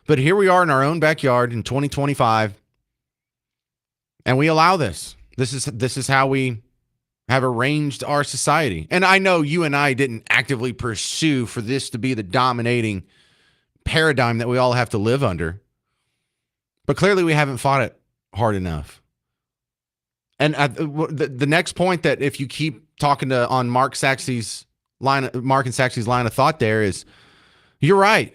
But here we are in our own backyard in 2025, and we allow this. This is how we have arranged our society. And I know you and I didn't actively pursue for this to be the dominating paradigm that we all have to live under. But clearly we haven't fought it hard enough. And the next point that if you keep talking on Mark and Saxy's line of thought there is, you're right.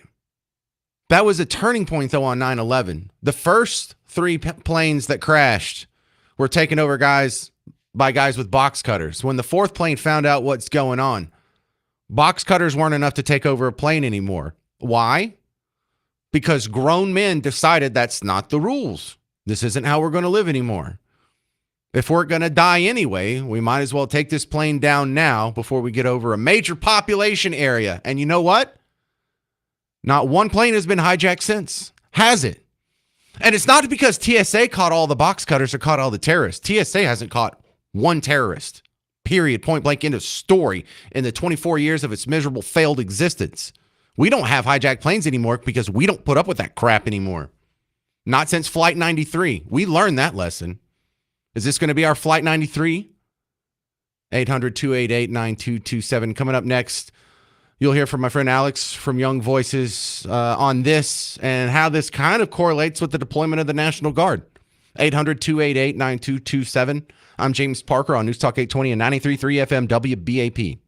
That was a turning point, though, on 9/11. The first three planes that crashed were taken over by guys with box cutters. When the fourth plane found out what's going on, box cutters weren't enough to take over a plane anymore. Why? Because grown men decided that's not the rules. This isn't how we're going to live anymore. If we're going to die anyway, we might as well take this plane down now before we get over a major population area. And you know what? Not one plane has been hijacked since. Has it? And it's not because TSA caught all the box cutters or caught all the terrorists. TSA hasn't caught one terrorist. Period. Point blank, end of story. In the 24 years of its miserable failed existence. We don't have hijacked planes anymore because we don't put up with that crap anymore. Not since Flight 93. We learned that lesson. Is this going to be our Flight 93? 800-288-9227. Coming up next, you'll hear from my friend Alex from Young Voices on this and how this kind of correlates with the deployment of the National Guard. 800-288-9227. I'm James Parker on News Talk 820 and 93.3 FM WBAP.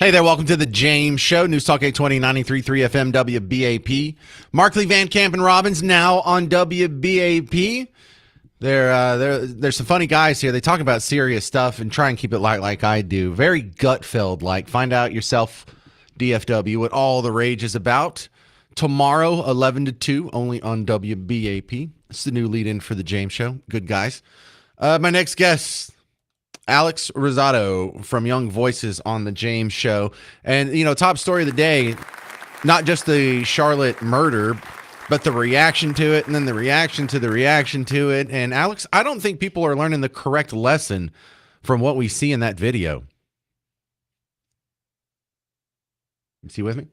Hey there, welcome to the James Show, News Talk 820, 93.3 FM, WBAP. Markley, Van Camp, and Robbins now on WBAP. There's some funny guys here. They talk about serious stuff and try and keep it light like I do. Very gut-filled, like find out yourself, DFW, what all the rage is about. Tomorrow, 11 to 2, only on WBAP. It's the new lead-in for the James Show. Good guys. My next guest, Alex Rosado from Young Voices on the James Show. And, top story of the day, not just the Charlotte murder, but the reaction to it and then the reaction to the reaction to it. And, Alex, I don't think people are learning the correct lesson from what we see in that video. Is he with me?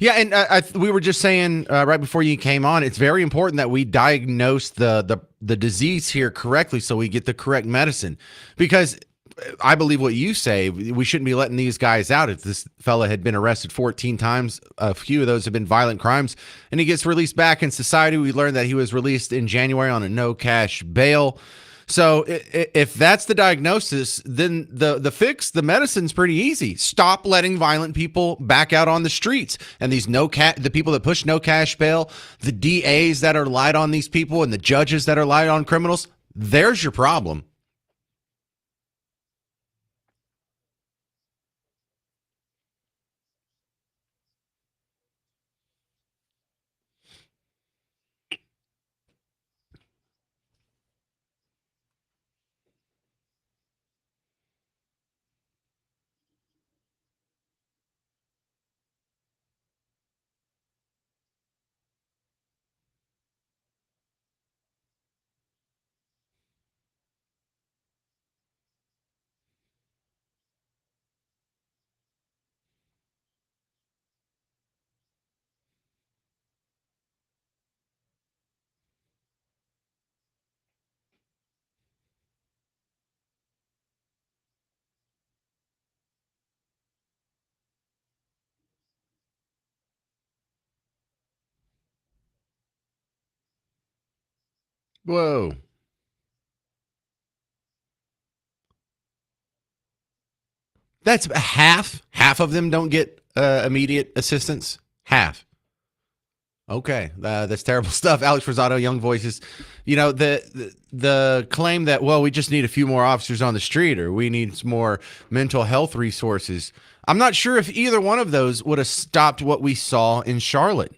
Yeah, and we were just saying right before you came on, it's very important that we diagnose the disease here correctly so we get the correct medicine. Because I believe what you say, we shouldn't be letting these guys out. If this fella had been arrested 14 times, a few of those have been violent crimes, and he gets released back in society. We learned that he was released in January on a no cash bail. So if that's the diagnosis, then the fix, the medicine's pretty easy. Stop letting violent people back out on the streets. And these the people that push no cash bail, the DAs that are light on these people, and the judges that are light on criminals, there's your problem. Whoa. That's half. Half of them don't get immediate assistance. Half. Okay, that's terrible stuff. Alex Rosado, Young Voices. The claim that, well, we just need a few more officers on the street, or we need some more mental health resources. I'm not sure if either one of those would have stopped what we saw in Charlotte.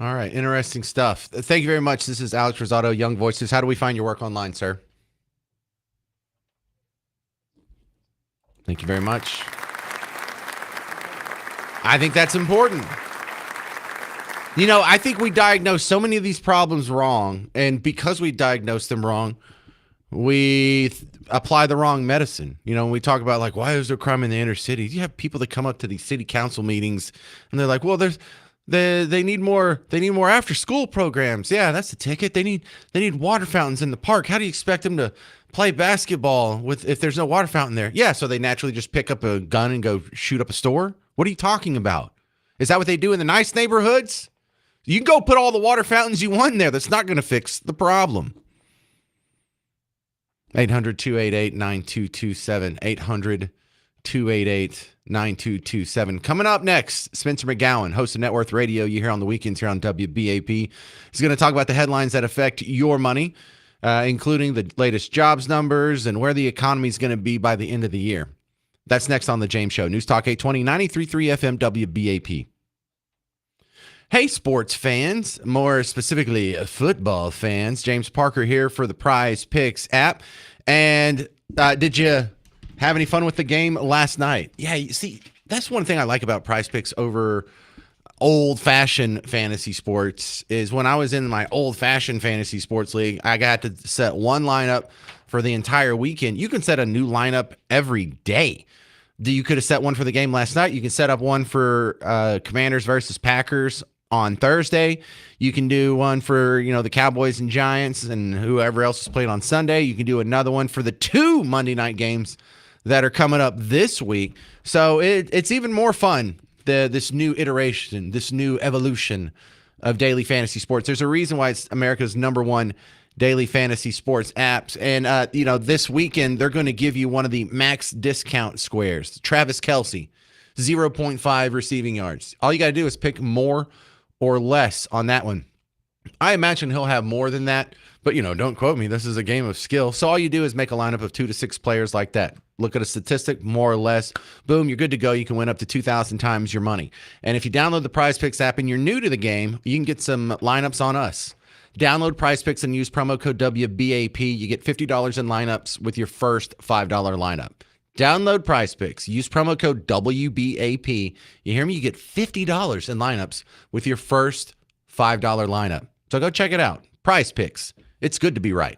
All right. Interesting stuff. Thank you very much. This is Alex Rosado, Young Voices. How do we find your work online, sir? Thank you very much. I think that's important. You know, I think we diagnose so many of these problems wrong. And because we diagnose them wrong, we apply the wrong medicine. You know, when we talk about like, why is there crime in the inner cities? You have people that come up to these city council meetings and they're like, well, they need more after school programs. Yeah, that's the ticket. They need water fountains in the park. How do you expect them to play basketball if there's no water fountain there? Yeah, so they naturally just pick up a gun and go shoot up a store? What are you talking about? Is that what they do in the nice neighborhoods? You can go put all the water fountains you want in there. That's not going to fix the problem. 800-288-9227. 800-288-9227. Coming up next, Spencer McGowan, host of Net Worth Radio. You hear on the weekends here on WBAP. He's going to talk about the headlines that affect your money, including the latest jobs numbers and where the economy is going to be by the end of the year. That's next on The James Show. News Talk 820, 93.3 FM, WBAP. Hey, sports fans, more specifically football fans. James Parker here for the Prize Picks app. And did you have any fun with the game last night? Yeah, you see, that's one thing I like about Prize Picks over old-fashioned fantasy sports is when I was in my old-fashioned fantasy sports league, I got to set one lineup for the entire weekend. You can set a new lineup every day. You could have set one for the game last night. You can set up one for Commanders versus Packers on Thursday. You can do one for, the Cowboys and Giants and whoever else is playing on Sunday. You can do another one for the 2 Monday night games that are coming up this week. So it's even more fun, this new iteration, this new evolution of daily fantasy sports. There's a reason why it's America's #1 daily fantasy sports apps. And, this weekend, they're going to give you one of the max discount squares. Travis Kelce, 0.5 receiving yards. All you got to do is pick more or less on that one. I imagine he'll have more than that, but, don't quote me. This is a game of skill. So all you do is make a lineup of 2 to 6 players like that. Look at a statistic, more or less. Boom, you're good to go. You can win up to 2,000 times your money. And if you download the Prize Picks app and you're new to the game, you can get some lineups on us. Download Prize Picks and use promo code WBAP. You get $50 in lineups with your first $5 lineup. Download Prize Picks. Use promo code WBAP. You hear me? You get $50 in lineups with your first $5 lineup. So go check it out. Prize Picks. It's good to be right.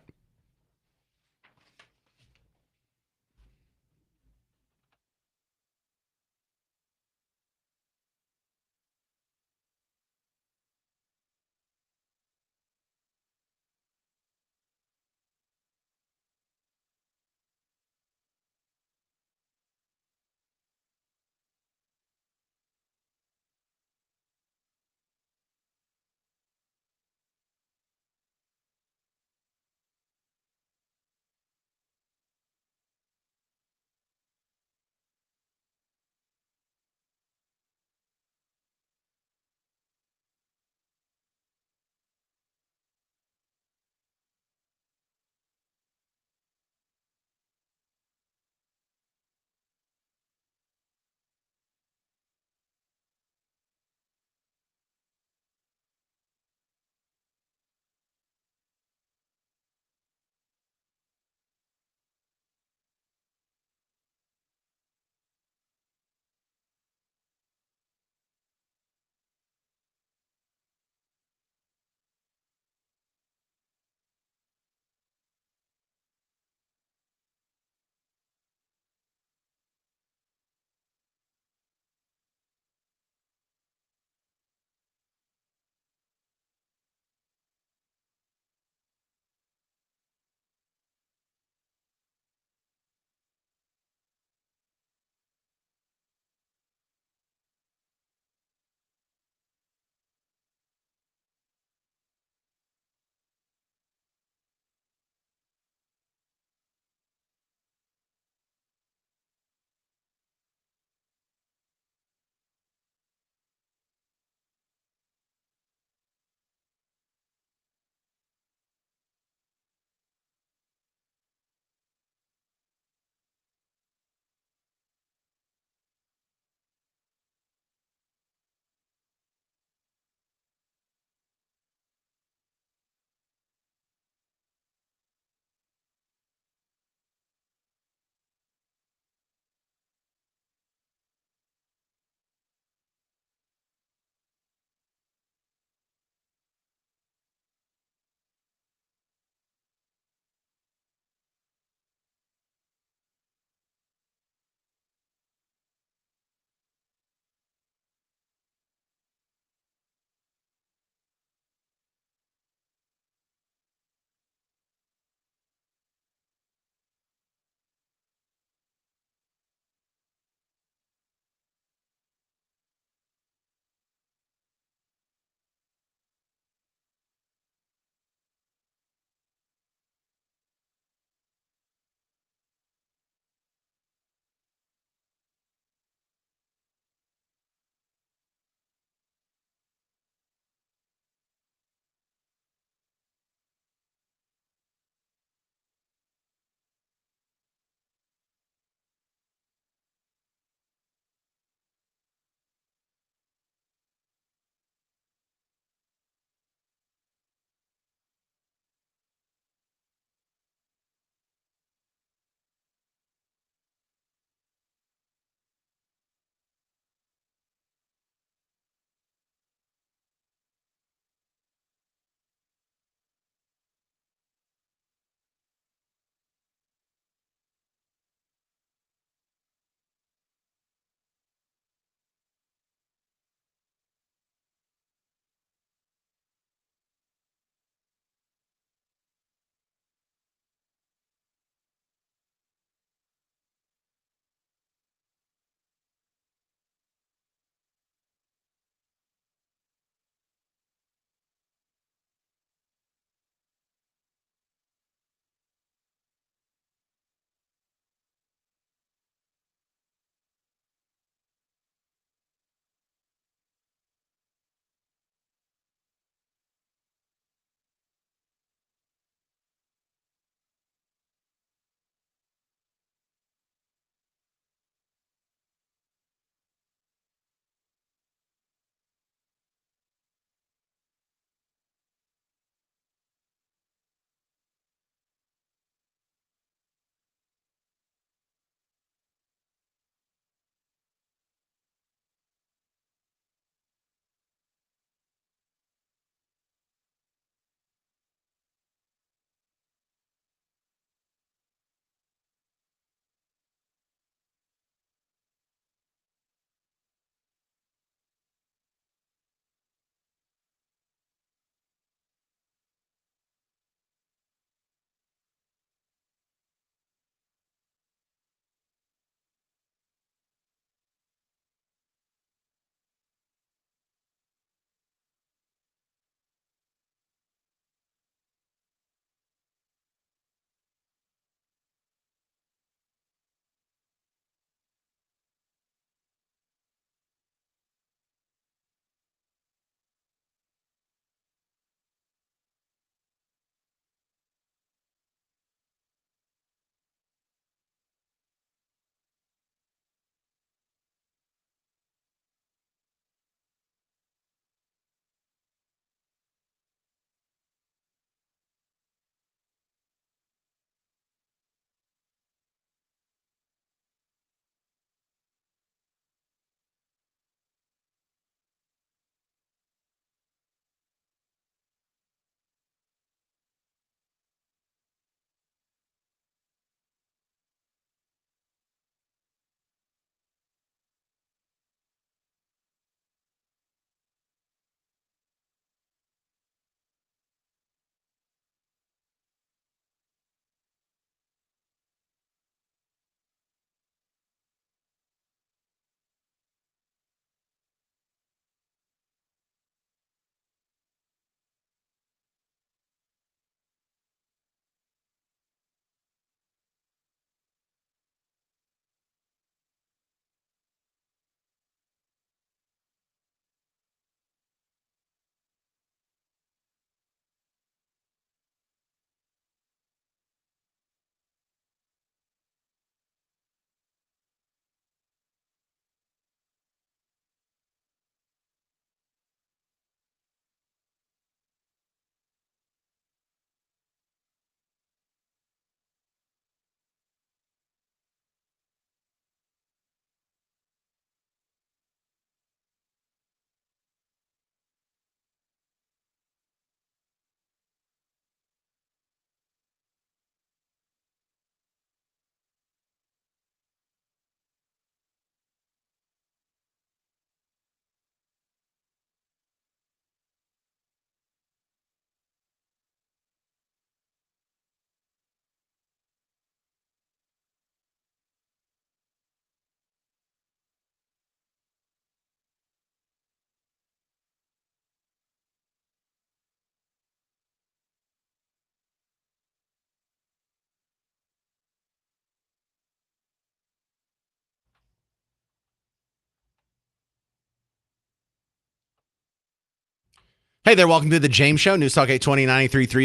Hey there, welcome to the James Show, News Talk 820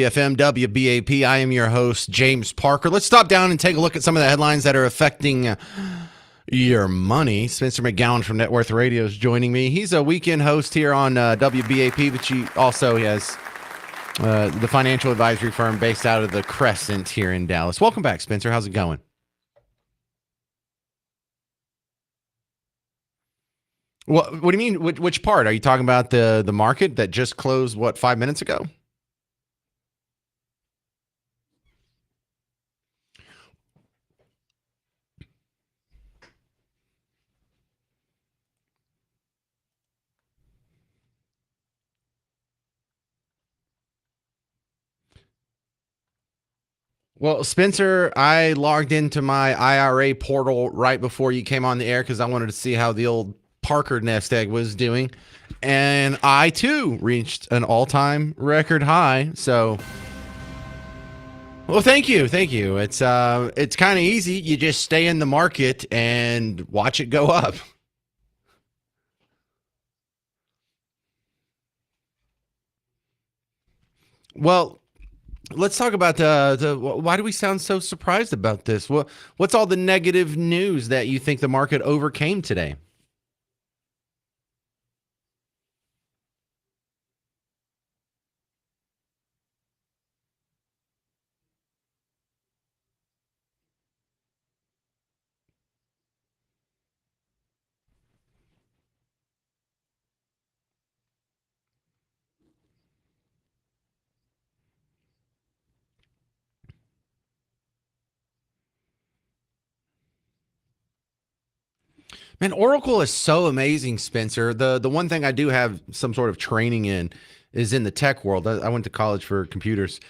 FM, WBAP. I am your host, James Parker. Let's stop down and take a look at some of the headlines that are affecting your money. Spencer McGowan from Net Worth Radio is joining me. He's a weekend host here on WBAP, but he also has the financial advisory firm based out of the Crescent here in Dallas. Welcome back, Spencer. How's it going? What do you mean? Which part? Are you talking about the market that just closed, 5 minutes ago? Well, Spencer, I logged into my IRA portal right before you came on the air because I wanted to see how the old Parker nest egg was doing. And I, too, reached an all-time record high. So, well, thank you. Thank you. It's kind of easy. You just stay in the market and watch it go up. Well, let's talk about why do we sound so surprised about this? What's all the negative news that you think the market overcame today? Man, Oracle is so amazing, Spencer. The one thing I do have some sort of training in is in the tech world. I went to college for computers,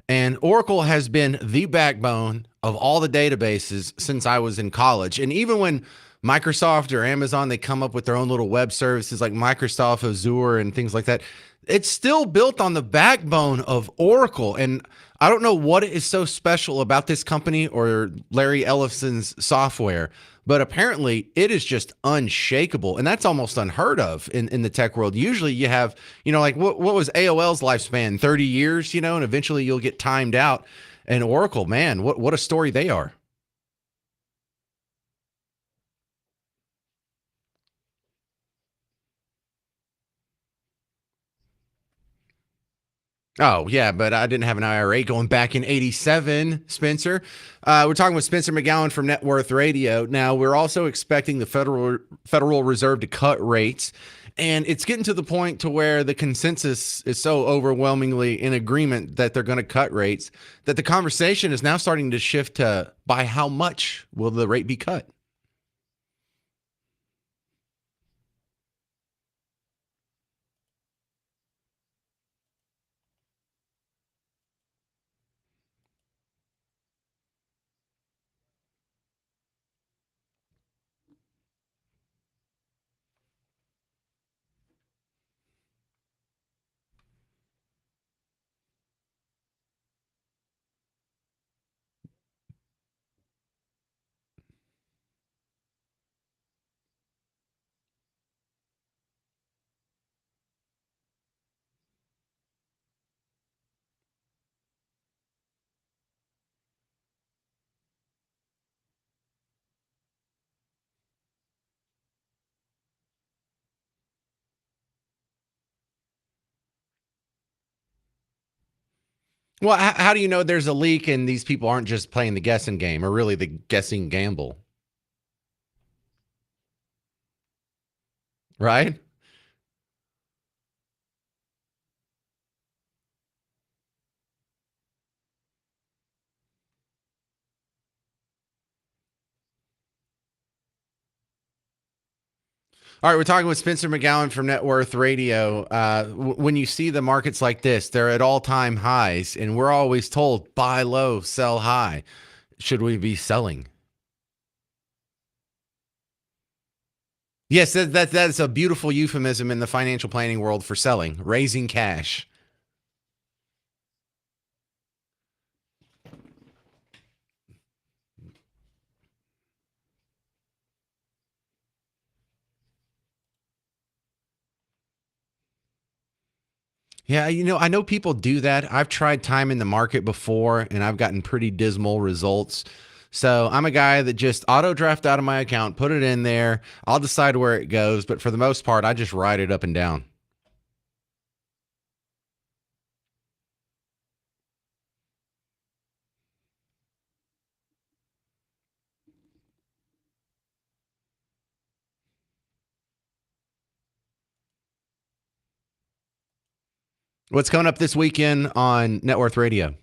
and Oracle has been the backbone of all the databases since I was in college. And even when Microsoft or Amazon, they come up with their own little web services like Microsoft Azure and things like that, it's still built on the backbone of Oracle. And I don't know what is so special about this company or Larry Ellison's software, but apparently it is just unshakable. And that's almost unheard of in the tech world. Usually you have, like what was AOL's lifespan? 30 years, and eventually you'll get timed out. And Oracle, man, what a story they are. Oh, yeah, but I didn't have an IRA going back in 87, Spencer. We're talking with Spencer McGowan from Net Worth Radio. Now, we're also expecting the Federal Reserve to cut rates, and it's getting to the point to where the consensus is so overwhelmingly in agreement that they're going to cut rates that the conversation is now starting to shift to by how much will the rate be cut? Well, how do you know there's a leak and these people aren't just playing the guessing game or really the guessing gamble? Right? All right, we're talking with Spencer McGowan from Net Worth Radio. When you see the markets like this, they're at all-time highs, and we're always told buy low, sell high. Should we be selling? Yes, that's a beautiful euphemism in the financial planning world for selling, raising cash. Yeah, I know people do that. I've tried timing the market before and I've gotten pretty dismal results. So I'm a guy that just auto draft out of my account, put it in there. I'll decide where it goes. But for the most part, I just ride it up and down. What's coming up this weekend on Net Worth Radio?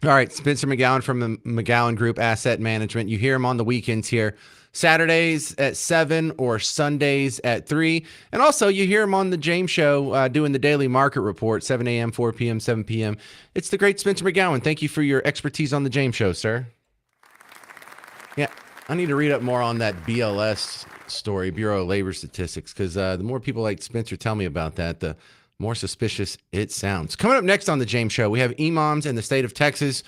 All right, Spencer McGowan from the McGowan Group Asset Management. You hear him on the weekends here, Saturdays at 7 or Sundays at 3. And also, you hear him on the James Show doing the daily market report, 7 a.m., 4 p.m., 7 p.m. It's the great Spencer McGowan. Thank you for your expertise on the James Show, sir. Yeah, I need to read up more on that BLS story, Bureau of Labor Statistics, because the more people like Spencer tell me about that, the more suspicious it sounds. Coming up next on the James Show, we have imams in the state of Texas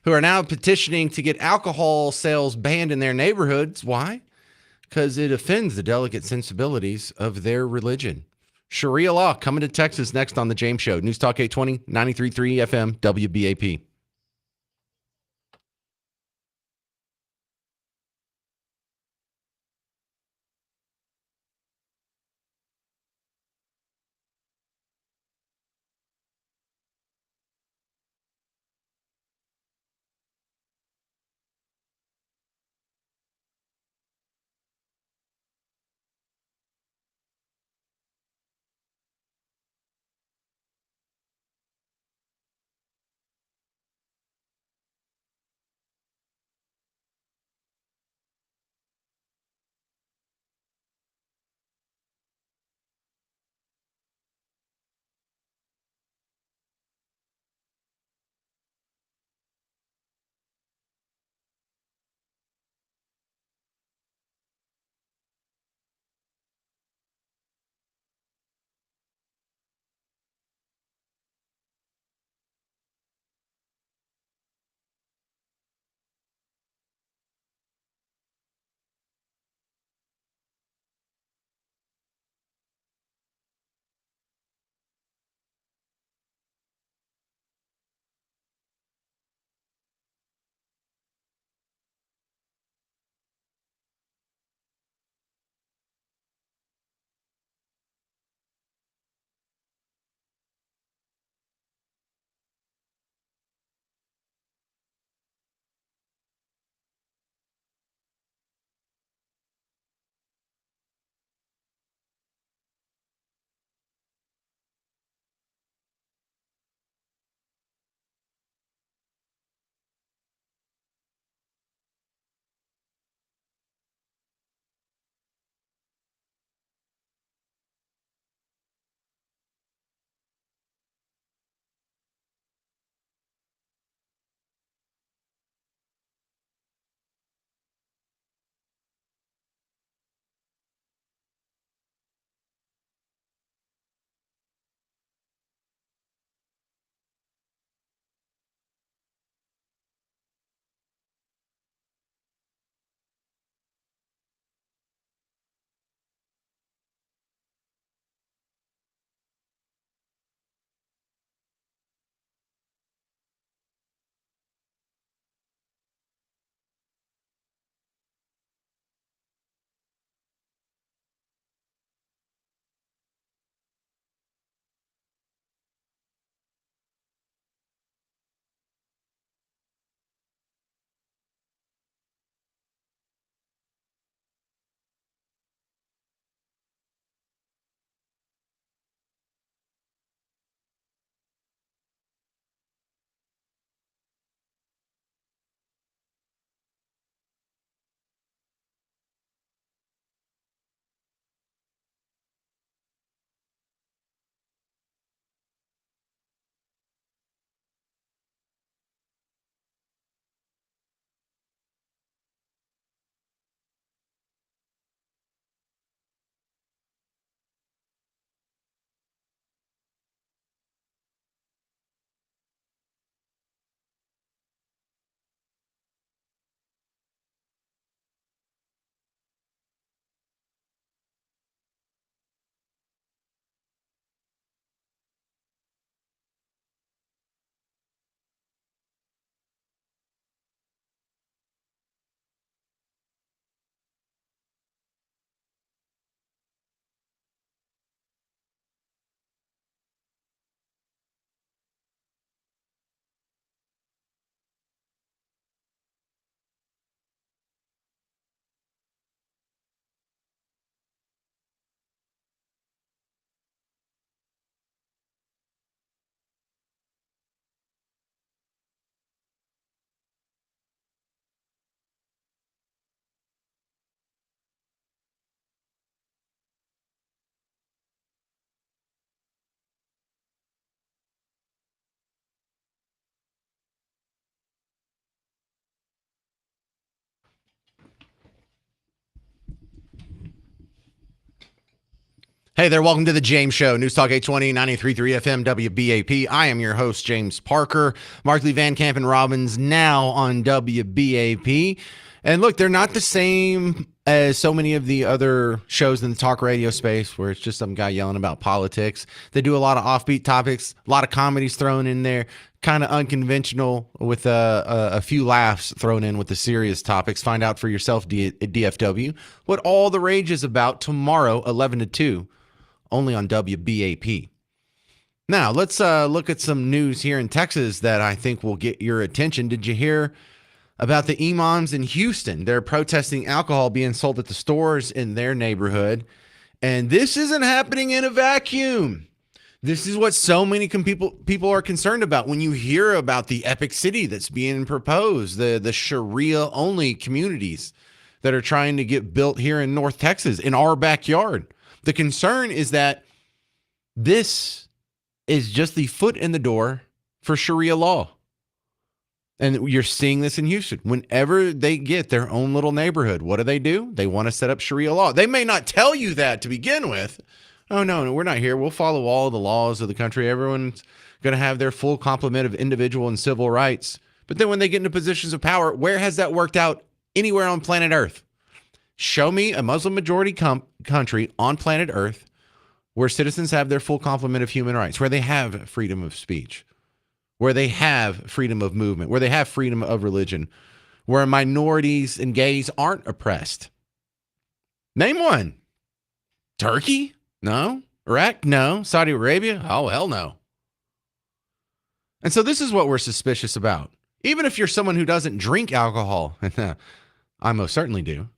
who are now petitioning to get alcohol sales banned in their neighborhoods. Why? Because it offends the delicate sensibilities of their religion. Sharia law coming to Texas next on the James Show. News Talk 820, 93.3 FM, WBAP. Hey there, welcome to the James Show, News Talk 820, 93.3 FM, WBAP. I am your host, James Parker. Markley, Van Camp, and Robbins now on WBAP. And look, they're not the same as so many of the other shows in the talk radio space where it's just some guy yelling about politics. They do a lot of offbeat topics, a lot of comedies thrown in there, kind of unconventional with a few laughs thrown in with the serious topics. Find out for yourself, DFW, what all the rage is about tomorrow, 11 to 2. Only on WBAP. Now, let's look at some news here in Texas that I think will get your attention. Did you hear about the imams in Houston? They're protesting alcohol being sold at the stores in their neighborhood. And this isn't happening in a vacuum. This is what so many people are concerned about when you hear about the epic city that's being proposed, the Sharia-only communities that are trying to get built here in North Texas, in our backyard. The concern is that this is just the foot in the door for Sharia law. And you're seeing this in Houston. Whenever they get their own little neighborhood, what do? They want to set up Sharia law. They may not tell you that to begin with. Oh, no, we're not here. We'll follow all the laws of the country. Everyone's going to have their full complement of individual and civil rights. But then when they get into positions of power, where has that worked out anywhere on planet Earth? Show me a Muslim majority country on planet Earth where citizens have their full complement of human rights, where they have freedom of speech, where they have freedom of movement, where they have freedom of religion, where minorities and gays aren't oppressed. Name one. Turkey? No. Iraq? No. Saudi Arabia? Oh, hell no. And so this is what we're suspicious about. Even if you're someone who doesn't drink alcohol, and I most certainly do,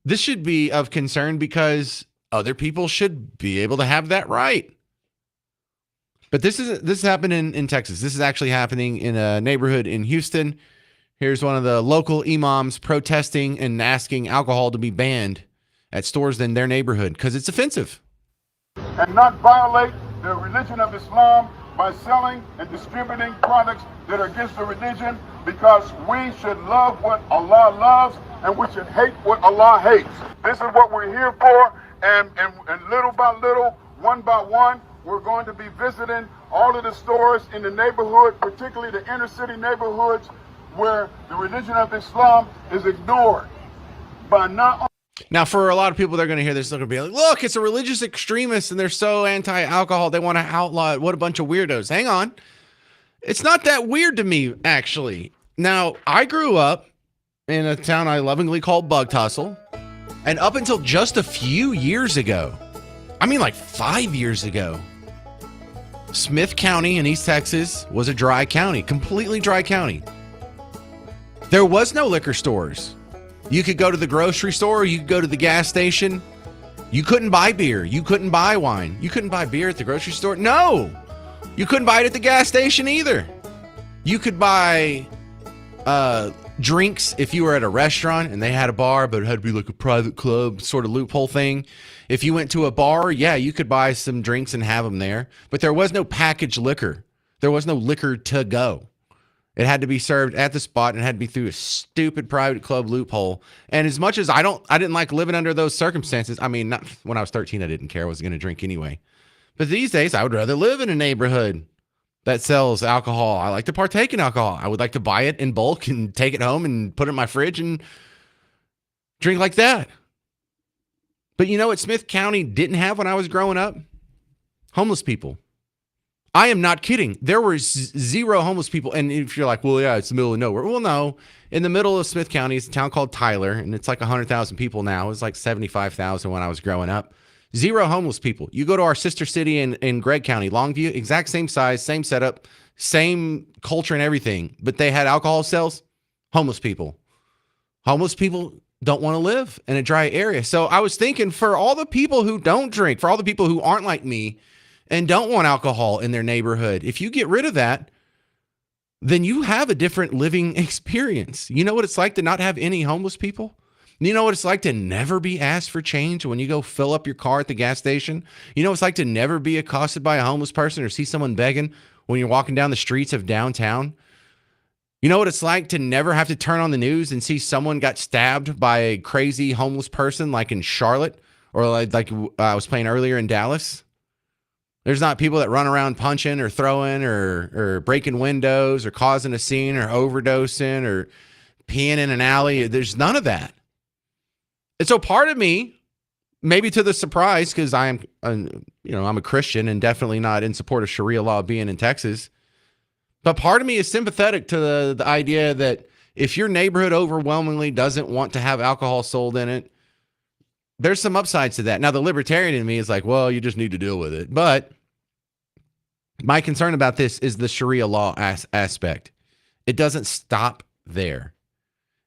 this should be of concern because other people should be able to have that right. But this is happening in Texas. This is actually happening in a neighborhood in Houston. Here's one of the local imams protesting and asking alcohol to be banned at stores in their neighborhood because it's offensive. And not violate the religion of Islam by selling and distributing products that are against the religion, because we should love what Allah loves and we should hate what Allah hates. This is what we're here for, and little by little, one by one, we're going to be visiting all of the stores in the neighborhood, particularly the inner city neighborhoods where the religion of Islam is ignored. By not Now, for a lot of people, they're going to hear this. They're going to be like, look, it's a religious extremist and they're so anti-alcohol. They want to outlaw it. What a bunch of weirdos. Hang on. It's not that weird to me, actually. Now, I grew up in a town I lovingly call Bug Tussle. And up until just a few years ago, I mean like 5 years ago, Smith County in East Texas was a dry county, completely dry county. There was no liquor stores. You could go to the grocery store, you could go to the gas station. You couldn't buy beer. You couldn't buy wine. You couldn't buy beer at the grocery store. No, you couldn't buy it at the gas station either. You could buy drinks if you were at a restaurant and they had a bar, but it had to be like a private club sort of loophole thing. If you went to a bar, yeah, you could buy some drinks and have them there, but there was no packaged liquor. There was no liquor to go. It had to be served at the spot and it had to be through a stupid private club loophole. And as much as I didn't like living under those circumstances. I mean, not when I was 13, I didn't care. I was going to drink anyway. But these days I would rather live in a neighborhood that sells alcohol. I like to partake in alcohol. I would like to buy it in bulk and take it home and put it in my fridge and drink like that. But you know what Smith County didn't have when I was growing up? Homeless people. I am not kidding. There were zero homeless people. And if you're like, well, yeah, it's the middle of nowhere. Well, no. In the middle of Smith County is a town called Tyler, and it's like 100,000 people now. It was like 75,000 when I was growing up. Zero homeless people. You go to our sister city in Gregg County, Longview, exact same size, same setup, same culture and everything. But they had alcohol sales, homeless people. Homeless people don't want to live in a dry area. So I was thinking, for all the people who don't drink, for all the people who aren't like me and don't want alcohol in their neighborhood, if you get rid of that, then you have a different living experience. You know what it's like to not have any homeless people? You know what it's like to never be asked for change when you go fill up your car at the gas station? You know what it's like to never be accosted by a homeless person or see someone begging when you're walking down the streets of downtown? You know what it's like to never have to turn on the news and see someone got stabbed by a crazy homeless person like in Charlotte or like I was playing earlier in Dallas. There's not people that run around punching or throwing or breaking windows or causing a scene or overdosing or peeing in an alley. There's none of that. And so part of me, maybe to the surprise, because I'm a Christian and definitely not in support of Sharia law being in Texas, but part of me is sympathetic to the idea that if your neighborhood overwhelmingly doesn't want to have alcohol sold in it, there's some upsides to that. Now, the libertarian in me is like, well, you just need to deal with it. But my concern about this is the Sharia law aspect. It doesn't stop there.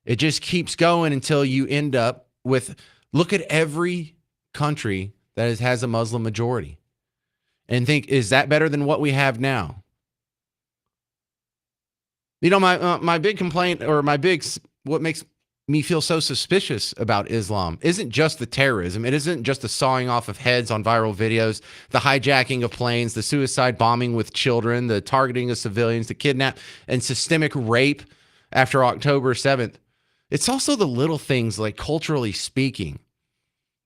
It just keeps going until you end up with, look at every country that has a Muslim majority and think, is that better than what we have now? You know, my big complaint, or what makes me feel so suspicious about Islam isn't just the terrorism. It isn't just the sawing off of heads on viral videos, the hijacking of planes, the suicide bombing with children, the targeting of civilians, the kidnap and systemic rape after October 7th. It's also the little things, like culturally speaking,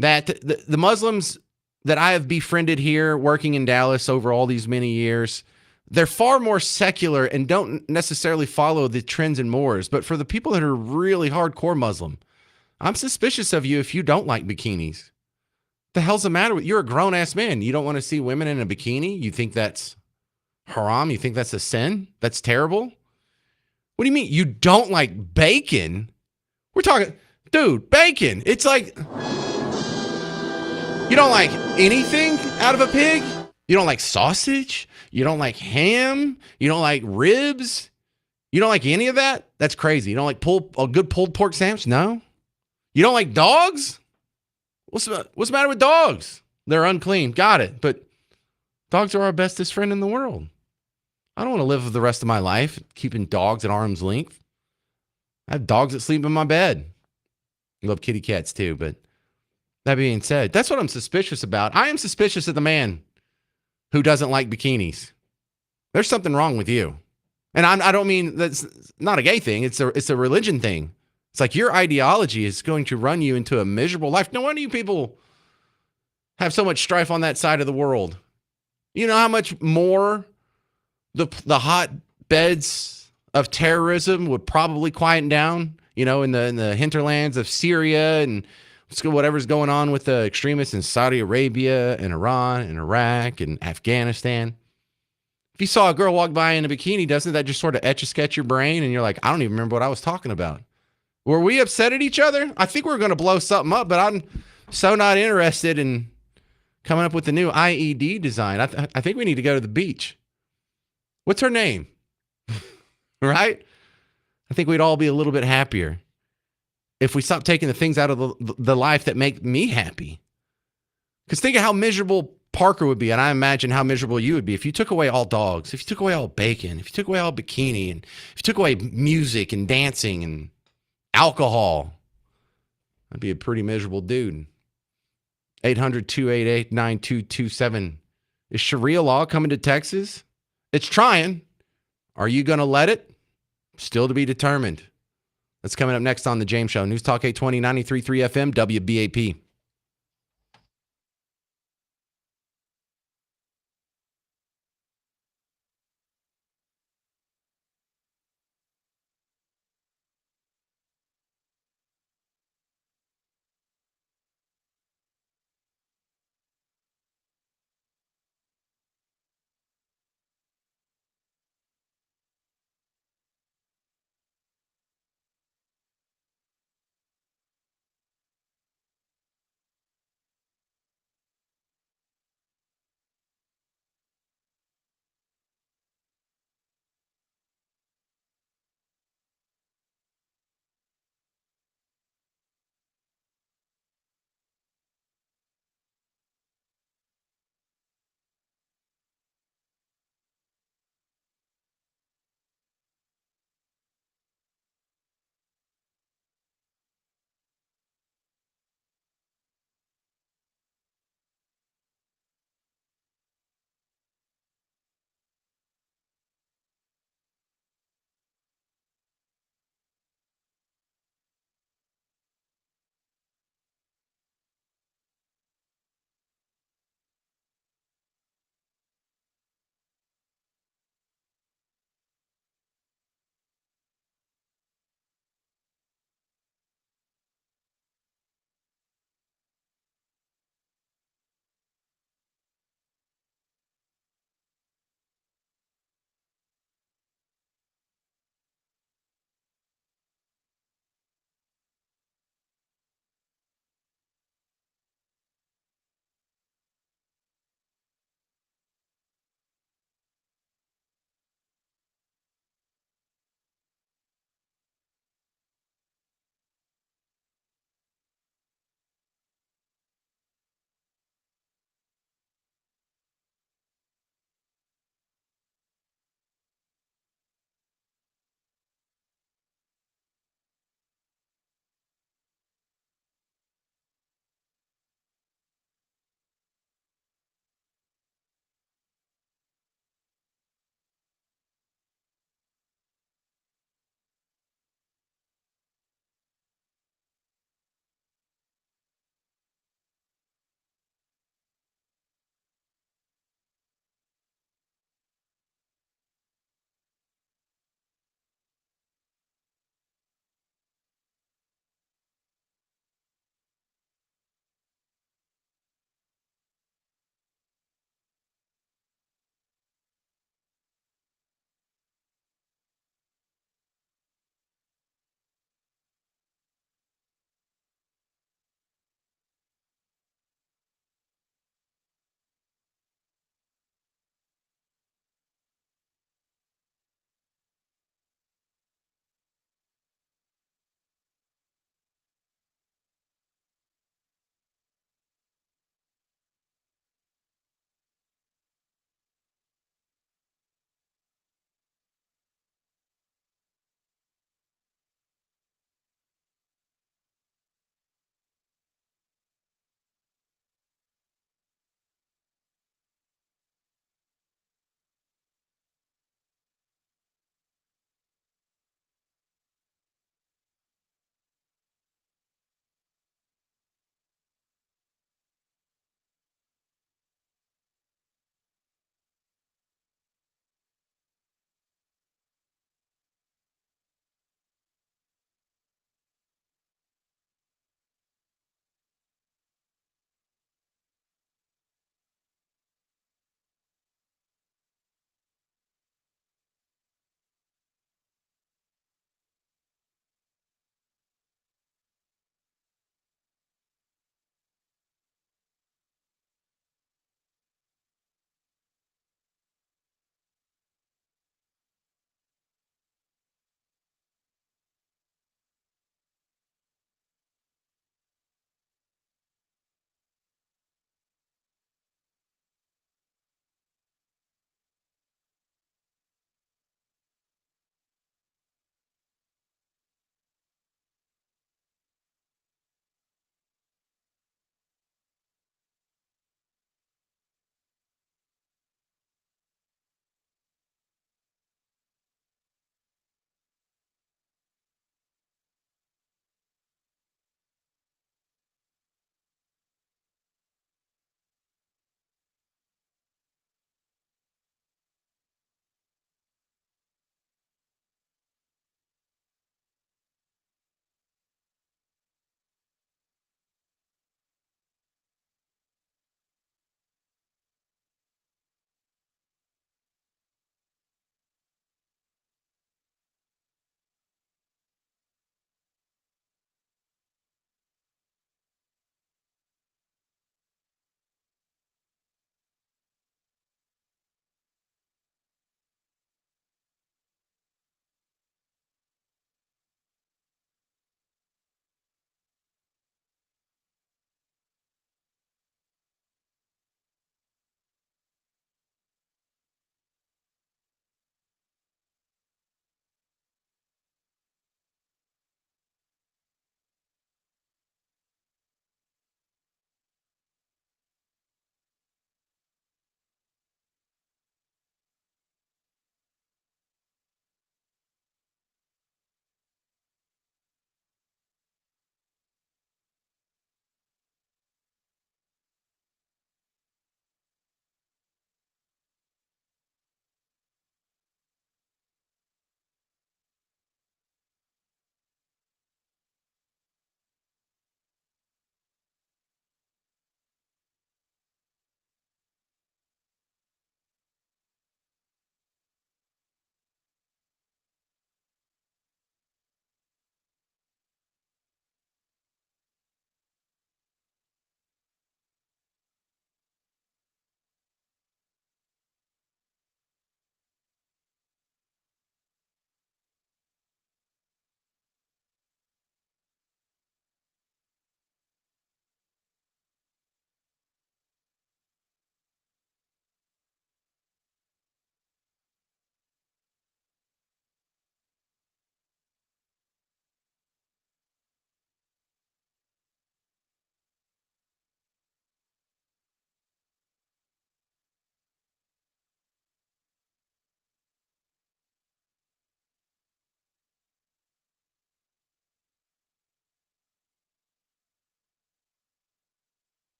that the Muslims that I have befriended here working in Dallas over all these many years, they're far more secular and don't necessarily follow the trends and mores. But for the people that are really hardcore Muslim, I'm suspicious of you if you don't like bikinis. The hell's the matter with you? You're a grown-ass man. You don't want to see women in a bikini? You think that's haram? You think that's a sin? That's terrible? What do you mean? You don't like bacon? We're talking, dude, bacon. It's like, you don't like anything out of a pig? You don't like sausage? You don't like ham? You don't like ribs? You don't like any of that? That's crazy. You don't like a good pulled pork sandwich? No? You don't like dogs? What's the matter with dogs? They're unclean. Got it. But dogs are our bestest friend in the world. I don't want to live the rest of my life keeping dogs at arm's length. I have dogs that sleep in my bed. I love kitty cats too, but that being said, that's what I'm suspicious about. I am suspicious of the man who doesn't like bikinis. There's something wrong with you. And I don't mean that's not a gay thing. It's a religion thing. It's like your ideology is going to run you into a miserable life. No wonder you people have so much strife on that side of the world. You know how much more the hot beds of terrorism would probably quieten down, you know, in the hinterlands of Syria and whatever's going on with the extremists in Saudi Arabia and Iran and Iraq and Afghanistan. If you saw a girl walk by in a bikini, doesn't that just sort of etch a sketch your brain? And you're like, I don't even remember what I was talking about. Were we upset at each other? I think we're going to blow something up, but I'm so not interested in coming up with the new IED design. I think we need to go to the beach. What's her name? Right? I think we'd all be a little bit happier if we stop taking the things out of the life that make me happy. Because think of how miserable Parker would be, and I imagine how miserable you would be if you took away all dogs, if you took away all bacon, if you took away all bikini, and if you took away music and dancing and alcohol. I'd be a pretty miserable dude. 800-288-9227. Is Sharia law coming to Texas? It's trying. Are you going to let it? Still to be determined. That's coming up next on The James Show. News Talk 820, 93.3 FM, WBAP.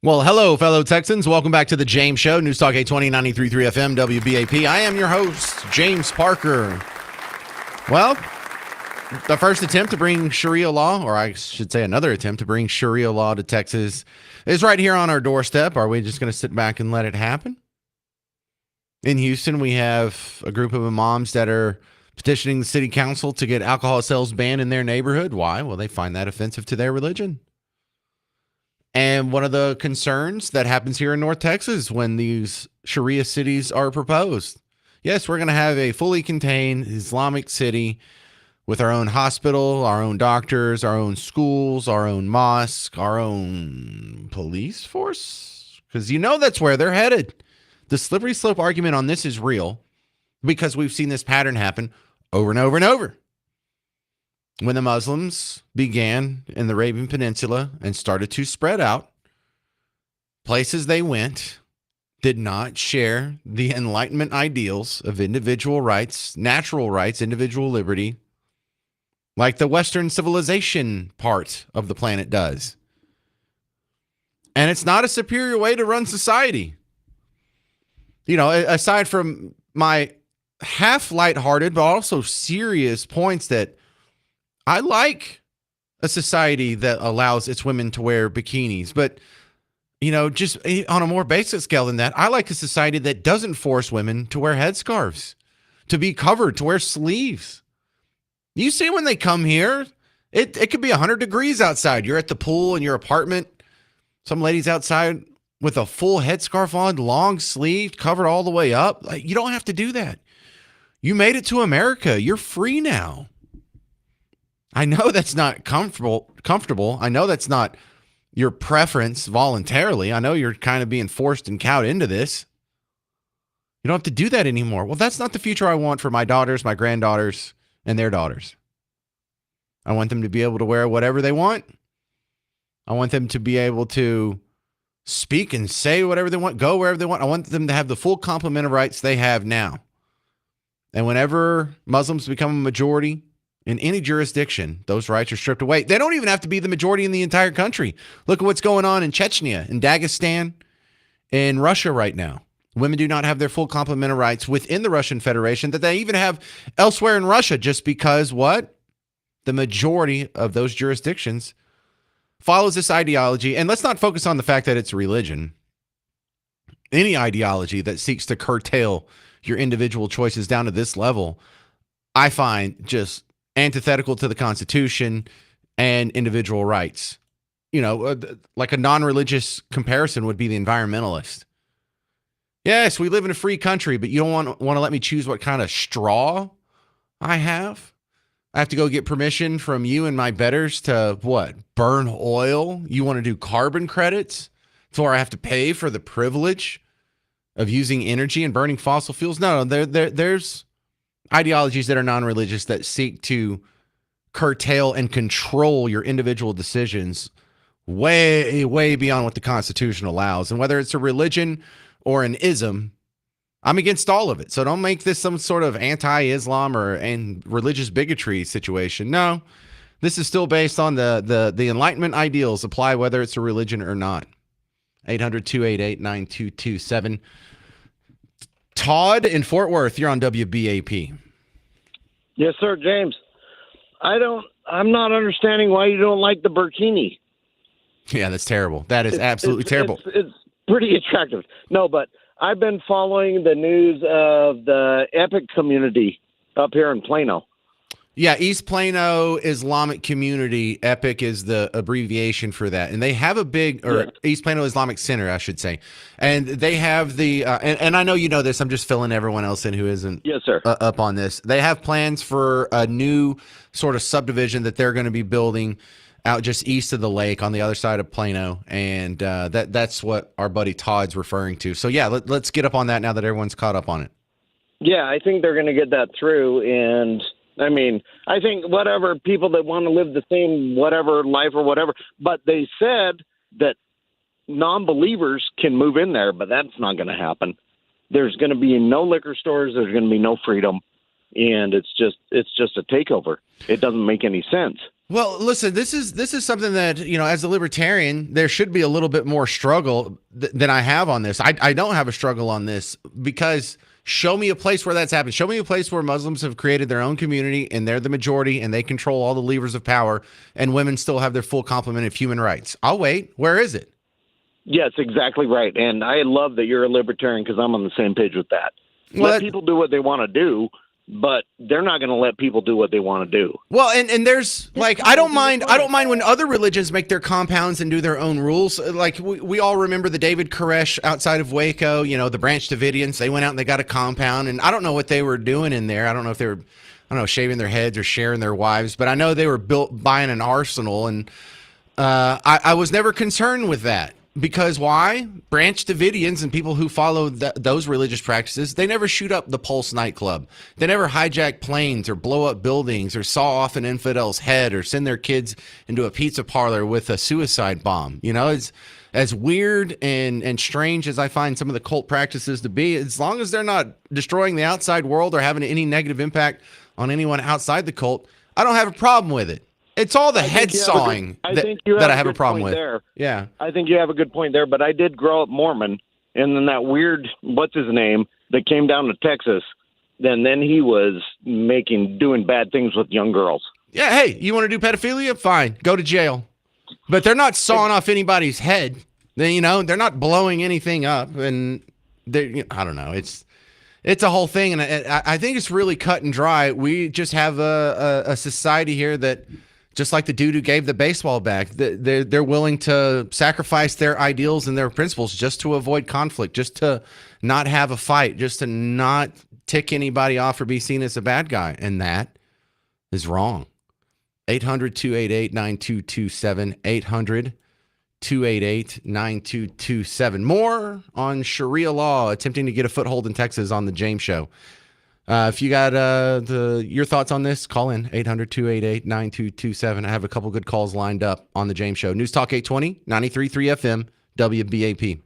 Well, hello, fellow Texans. Welcome back to the James Show, News Talk 820, 93.3 FM, WBAP. I am your host, James Parker. Well, the first attempt to bring Sharia law, or I should say another attempt to bring Sharia law to Texas, is right here on our doorstep. Are we just going to sit back and let it happen? In Houston, we have a group of imams that are petitioning the city council to get alcohol sales banned in their neighborhood. Why? Well, they find that offensive to their religion. And one of the concerns that happens here in North Texas when these Sharia cities are proposed. Yes, we're going to have a fully contained Islamic city with our own hospital, our own doctors, our own schools, our own mosque, our own police force. Because you know that's where they're headed. The slippery slope argument on this is real because we've seen this pattern happen over and over and over. When the Muslims began in the Arabian Peninsula and started to spread out, places they went did not share the Enlightenment ideals of individual rights, natural rights, individual liberty, like the Western civilization part of the planet does. And it's not a superior way to run society. You know, aside from my half lighthearted, but also serious points that I like a society that allows its women to wear bikinis, but, you know, just on a more basic scale than that, I like a society that doesn't force women to wear headscarves, to be covered, to wear sleeves. You see when they come here, it could be 100 degrees outside. You're at the pool in your apartment. Some lady's outside with a full headscarf on, long sleeve, covered all the way up. Like, you don't have to do that. You made it to America. You're free now. I know that's not comfortable. I know that's not your preference voluntarily. I know you're kind of being forced and cowed into this. You don't have to do that anymore. Well, that's not the future I want for my daughters, my granddaughters, and their daughters. I want them to be able to wear whatever they want. I want them to be able to speak and say whatever they want, go wherever they want. I want them to have the full complement of rights they have now. And whenever Muslims become a majority in any jurisdiction, those rights are stripped away. They don't even have to be the majority in the entire country. Look at what's going on in Chechnya, in Dagestan, in Russia right now. Women do not have their full complement of rights within the Russian Federation that they even have elsewhere in Russia, just because what? The majority of those jurisdictions follows this ideology. And let's not focus on the fact that it's religion. Any ideology that seeks to curtail your individual choices down to this level, I find just antithetical to the Constitution and individual rights. You know, like a non-religious comparison would be the environmentalist. Yes, we live in a free country, but you don't want to let me choose what kind of straw I have. I have to go get permission from you and my betters to what? Burn oil? You want to do carbon credits? So I have to pay for the privilege of using energy and burning fossil fuels? No, there's ideologies that are non-religious that seek to curtail and control your individual decisions way, way beyond what the Constitution allows. And whether it's a religion or an ism, I'm against all of it. So don't make this some sort of anti-Islam and religious bigotry situation. No, this is still based on the Enlightenment ideals apply whether it's a religion or not. 800-288-9227. Todd in Fort Worth, you're on WBAP. Yes, sir, James. I'm not understanding why you don't like the burkini. Yeah, that's terrible. That is absolutely terrible. It's pretty attractive. No, but I've been following the news of the Epic community up here in Plano. Yeah, East Plano Islamic Community, EPIC is the abbreviation for that. And they have a big, or East Plano Islamic Center, I should say. And they have the, and I know you know this, I'm just filling everyone else in who isn't yes, sir. Up on this. They have plans for a new sort of subdivision that they're going to be building out just east of the lake on the other side of Plano. And that's what our buddy Todd's referring to. So yeah, let's get up on that now that everyone's caught up on it. Yeah, I think they're going to get that through. And I mean, I think whatever people that want to live the same whatever life or whatever, but they said that non-believers can move in there, but that's not going to happen. There's going to be no liquor stores. There's going to be no freedom. And it's just a takeover. It doesn't make any sense. Well, listen, this is something that, as a libertarian, there should be a little bit more struggle than I have on this. I don't have a struggle on this because show me a place where that's happened. Show me a place where Muslims have created their own community and they're the majority and they control all the levers of power and women still have their full complement of human rights. I'll wait. Where is it? Yes, exactly right. And I love that you're a libertarian because I'm on the same page with that. Let people do what they want to do, but they're not going to let people do what they want to do. Well, and there's like I don't mind when other religions make their compounds and do their own rules. Like we all remember the David Koresh outside of Waco, the Branch Davidians. They went out and they got a compound, and I don't know what they were doing in there. I don't know if they were, I don't know, shaving their heads or sharing their wives, but I know they were buying an arsenal, and I was never concerned with that. Because why? Branch Davidians and people who follow those religious practices, they never shoot up the Pulse nightclub. They never hijack planes or blow up buildings or saw off an infidel's head or send their kids into a pizza parlor with a suicide bomb. It's as weird and strange as I find some of the cult practices to be, as long as they're not destroying the outside world or having any negative impact on anyone outside the cult, I don't have a problem with it. It's all the head sawing that I have a problem with. There. Yeah. I think you have a good point there, but I did grow up Mormon, and then that weird, what's his name, that came down to Texas, then he was doing bad things with young girls. Yeah, hey, you want to do pedophilia? Fine, go to jail. But they're not sawing off anybody's head. They're not blowing anything up, and I don't know. It's a whole thing, and I think it's really cut and dry. We just have a society here that, just like the dude who gave the baseball back, they're willing to sacrifice their ideals and their principles just to avoid conflict, just to not have a fight, just to not tick anybody off or be seen as a bad guy. And that is wrong. 800-288-9227. 800-288-9227. More on Sharia law attempting to get a foothold in Texas on the James Show. If you got your thoughts on this, call in 800-288-9227. I have a couple good calls lined up on the James Show. News Talk 820, 93.3 FM, WBAP.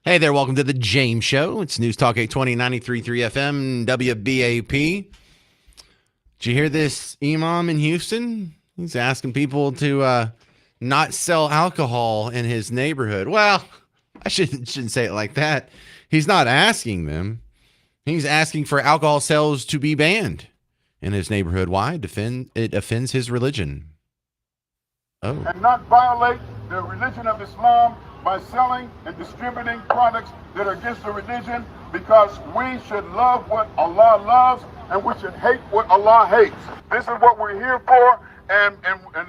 Hey there, welcome to the James Show. It's News Talk 820, 93.3 FM, WBAP. Did you hear this imam in Houston? He's asking people to not sell alcohol in his neighborhood. Well, I shouldn't say it like that. He's not asking them. He's asking for alcohol sales to be banned in his neighborhood. Why? It offends his religion. Oh. And not violate the religion of Islam by selling and distributing products that are against the religion, because we should love what Allah loves and we should hate what Allah hates. This is what we're here for, and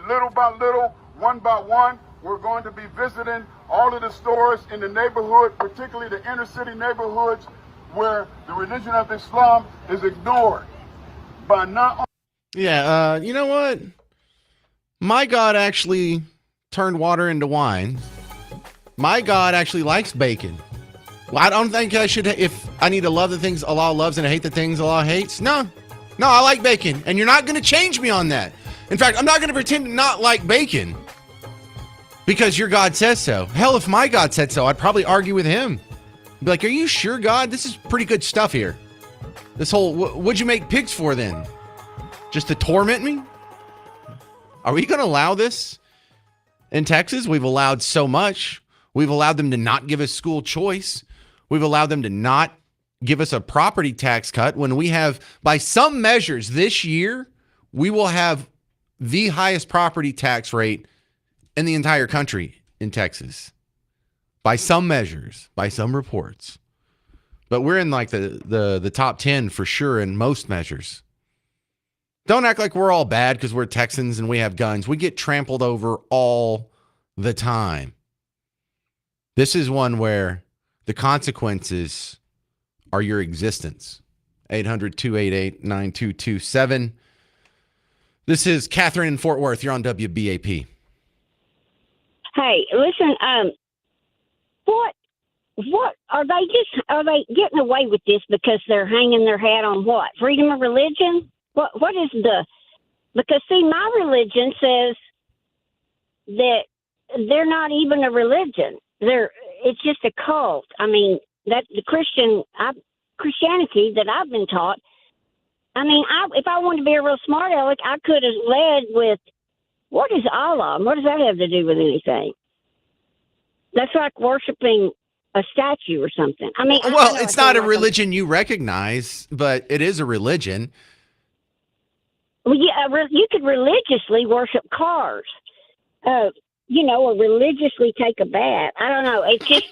little by little, one by one, we're going to be visiting all of the stores in the neighborhood, particularly the inner city neighborhoods where the religion of Islam is ignored. By not. Yeah, you know what? My God actually turned water into wine. My God actually likes bacon. Well, I don't think I should, if I need to love the things Allah loves and I hate the things Allah hates. No, I like bacon. And you're not going to change me on that. In fact, I'm not going to pretend to not like bacon because your God says so. Hell, if my God said so, I'd probably argue with him. Be like, are you sure, God? This is pretty good stuff here. This whole, what'd you make pigs for then? Just to torment me? Are we going to allow this in Texas? We've allowed so much. We've allowed them to not give us school choice. We've allowed them to not give us a property tax cut when we have, by some measures this year, we will have the highest property tax rate in the entire country in Texas. By some measures, by some reports. But we're in like the top 10 for sure in most measures. Don't act like we're all bad because we're Texans and we have guns. We get trampled over all the time. This is one where the consequences are your existence. 800-288-9227. This is Catherine in Fort Worth. You're on WBAP. Hey, listen, what are they getting away with this because they're hanging their hat on what? Freedom of religion? What is because see, my religion says that they're not even a religion. It's just a cult. I mean, that the Christianity that I've been taught. I mean, if I wanted to be a real smart aleck, I could have led with, what is Allah? What does that have to do with anything? That's like worshiping a statue or something. I mean, well, it's not a religion you recognize, but it is a religion. Well, yeah, you could religiously worship cars. Or religiously take a bath. I don't know. It's just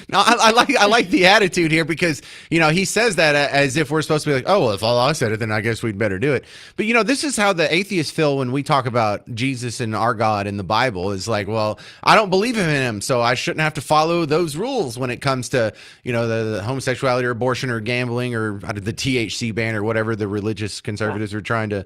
No, I like the attitude here because, he says that as if we're supposed to be like, oh, well, if Allah said it, then I guess we'd better do it. But, this is how the atheists feel when we talk about Jesus and our God in the Bible is like, well, I don't believe in him, so I shouldn't have to follow those rules when it comes to, the homosexuality or abortion or gambling or the THC ban or whatever the religious conservatives are trying to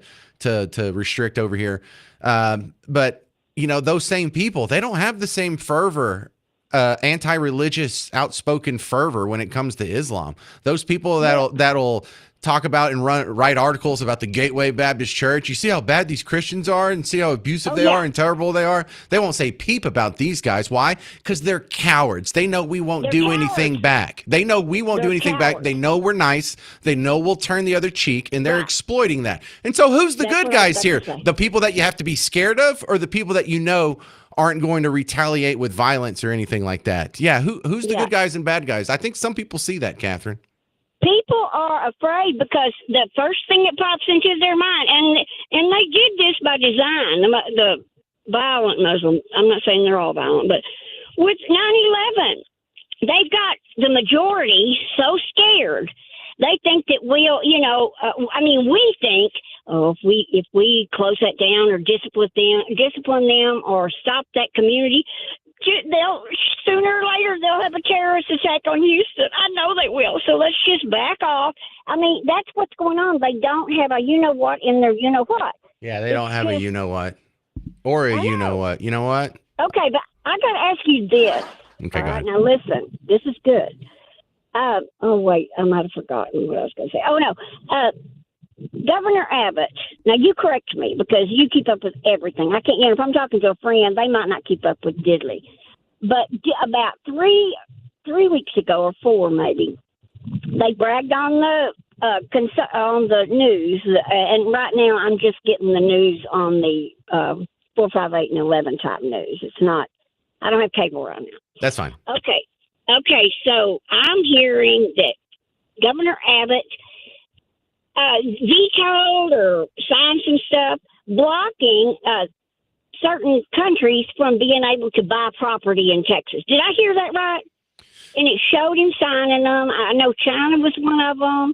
restrict over here. But, those same people, they don't have the same fervor, anti-religious, outspoken fervor when it comes to Islam. Those people that'll talk about and write articles about the Gateway Baptist Church. You see how bad these Christians are and see how abusive they are and terrible they are. They won't say peep about these guys. Why? Because they're cowards. They know we won't do anything back. They know we won't do anything back. They know we're nice. They know we'll turn the other cheek, and they're exploiting that. And so who's the good guys here? The people that you have to be scared of, or the people that aren't going to retaliate with violence or anything like that? Yeah, who's the good guys and bad guys? I think some people see that, Catherine. People are afraid because the first thing that pops into their mind, and they did this by design, the violent Muslim, I'm not saying they're all violent, but with 9/11, they've got the majority so scared. They think that we think, if we close that down or discipline them or stop that community, sooner or later they'll have a terrorist attack on Houston. I know they will. So let's just back off. I mean, that's what's going on. They don't have a you-know-what in their you-know-what. Yeah, they don't have a you-know-what or a you-know-what. You know what? Okay, but I got to ask you this. Okay, go ahead. Now listen, this is good. Wait, I might have forgotten what I was going to say. Oh, no. Governor Abbott, now you correct me because you keep up with everything. I can't, if I'm talking to a friend, they might not keep up with diddly. But about three weeks ago, or four maybe, they bragged on the news, and right now I'm just getting the news on the 4, 5, 8, and 11 type news. It's not. I don't have cable right now. That's fine. Okay. So I'm hearing that Governor Abbott vetoed or signed some stuff blocking certain countries from being able to buy property in Texas. Did I hear that right? And it showed him signing them. I know China was one of them,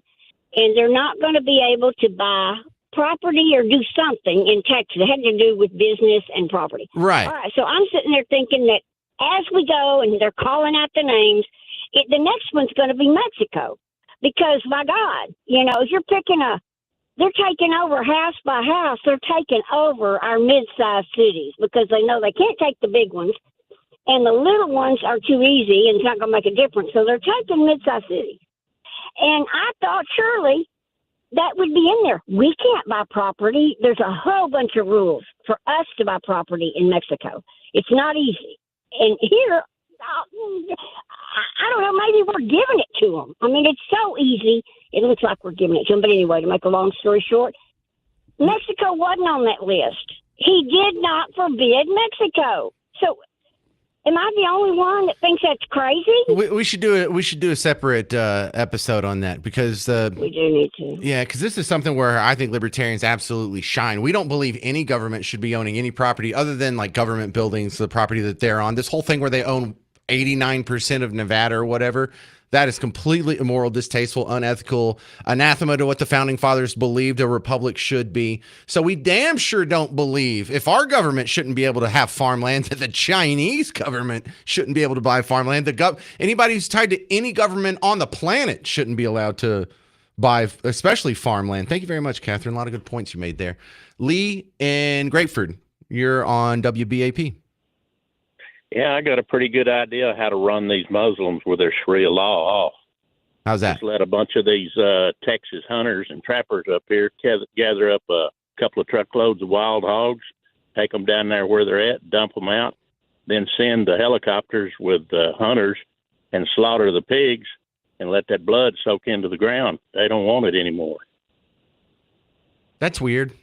and they're not going to be able to buy property or do something in Texas. It had to do with business and property. Right. All right. So I'm sitting there thinking that as we go and they're calling out the names, the next one's going to be Mexico. Because, my God, if you're they're taking over house by house. They're taking over our mid-sized cities because they know they can't take the big ones. And the little ones are too easy and it's not going to make a difference. So they're taking mid-sized cities. And I thought surely that would be in there. We can't buy property. There's a whole bunch of rules for us to buy property in Mexico. It's not easy. And here, I don't know, maybe we're giving it to them. I mean, it's so easy. It looks like we're giving it to them. But anyway, to make a long story short, Mexico wasn't on that list. He did not forbid Mexico. So am I the only one that thinks that's crazy? We should do it. We should do a separate episode on that because we do need to. Yeah, because this is something where I think libertarians absolutely shine. We don't believe any government should be owning any property other than like government buildings, the property that they're on. This whole thing where they own 89% of Nevada or whatever. That is completely immoral, distasteful, unethical, anathema to what the founding fathers believed a republic should be. So we damn sure don't believe if our government shouldn't be able to have farmland, that the Chinese government shouldn't be able to buy farmland. Anybody who's tied to any government on the planet shouldn't be allowed to buy, especially farmland. Thank you very much, Catherine. A lot of good points you made there. Lee in Grapeford, you're on WBAP. Yeah, I got a pretty good idea how to run these Muslims with their Sharia law off. How's that? Just let a bunch of these Texas hunters and trappers up here gather up a couple of truckloads of wild hogs, take them down there where they're at, dump them out, then send the helicopters with the hunters and slaughter the pigs and let that blood soak into the ground. They don't want it anymore. That's weird.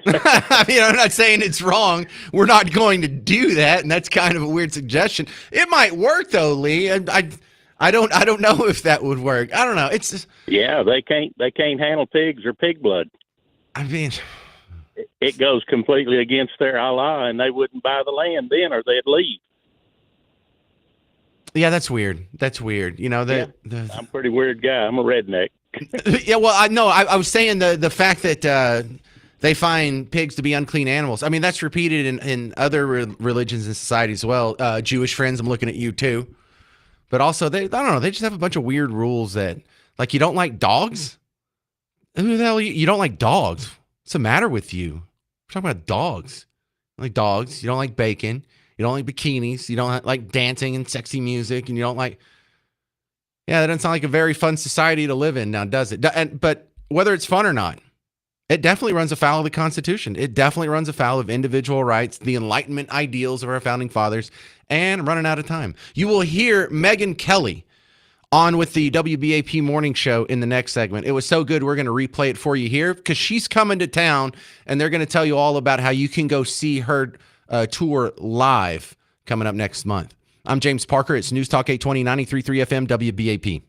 I mean, I'm not saying it's wrong. We're not going to do that, and that's kind of a weird suggestion. It might work though, Lee. I don't know if that would work. I don't know. It's just, yeah, they can't handle pigs or pig blood. I mean, it goes completely against their Allah, and they wouldn't buy the land then, or they'd leave. Yeah, that's weird. That's weird. I'm a pretty weird guy. I'm a redneck. Yeah, well, I was saying the fact that they find pigs to be unclean animals. I mean, that's repeated in other religions and societies as well. Jewish friends, I'm looking at you too. But also, I don't know, they just have a bunch of weird rules that, like, you don't like dogs? Who the hell you don't like dogs? What's the matter with you? We're talking about dogs. You like dogs. You don't like bacon. You don't like bikinis. You don't like dancing and sexy music. And you don't like... Yeah, that doesn't sound like a very fun society to live in now, does it? But whether it's fun or not, it definitely runs afoul of the Constitution. It definitely runs afoul of individual rights, the Enlightenment ideals of our founding fathers. And I'm running out of time. You will hear Megyn Kelly on with the WBAP morning show in the next segment. It was so good, we're going to replay it for you here because she's coming to town, and they're going to tell you all about how you can go see her tour live coming up next month. I'm James Parker. It's News Talk 820, 93.3 FM, WBAP.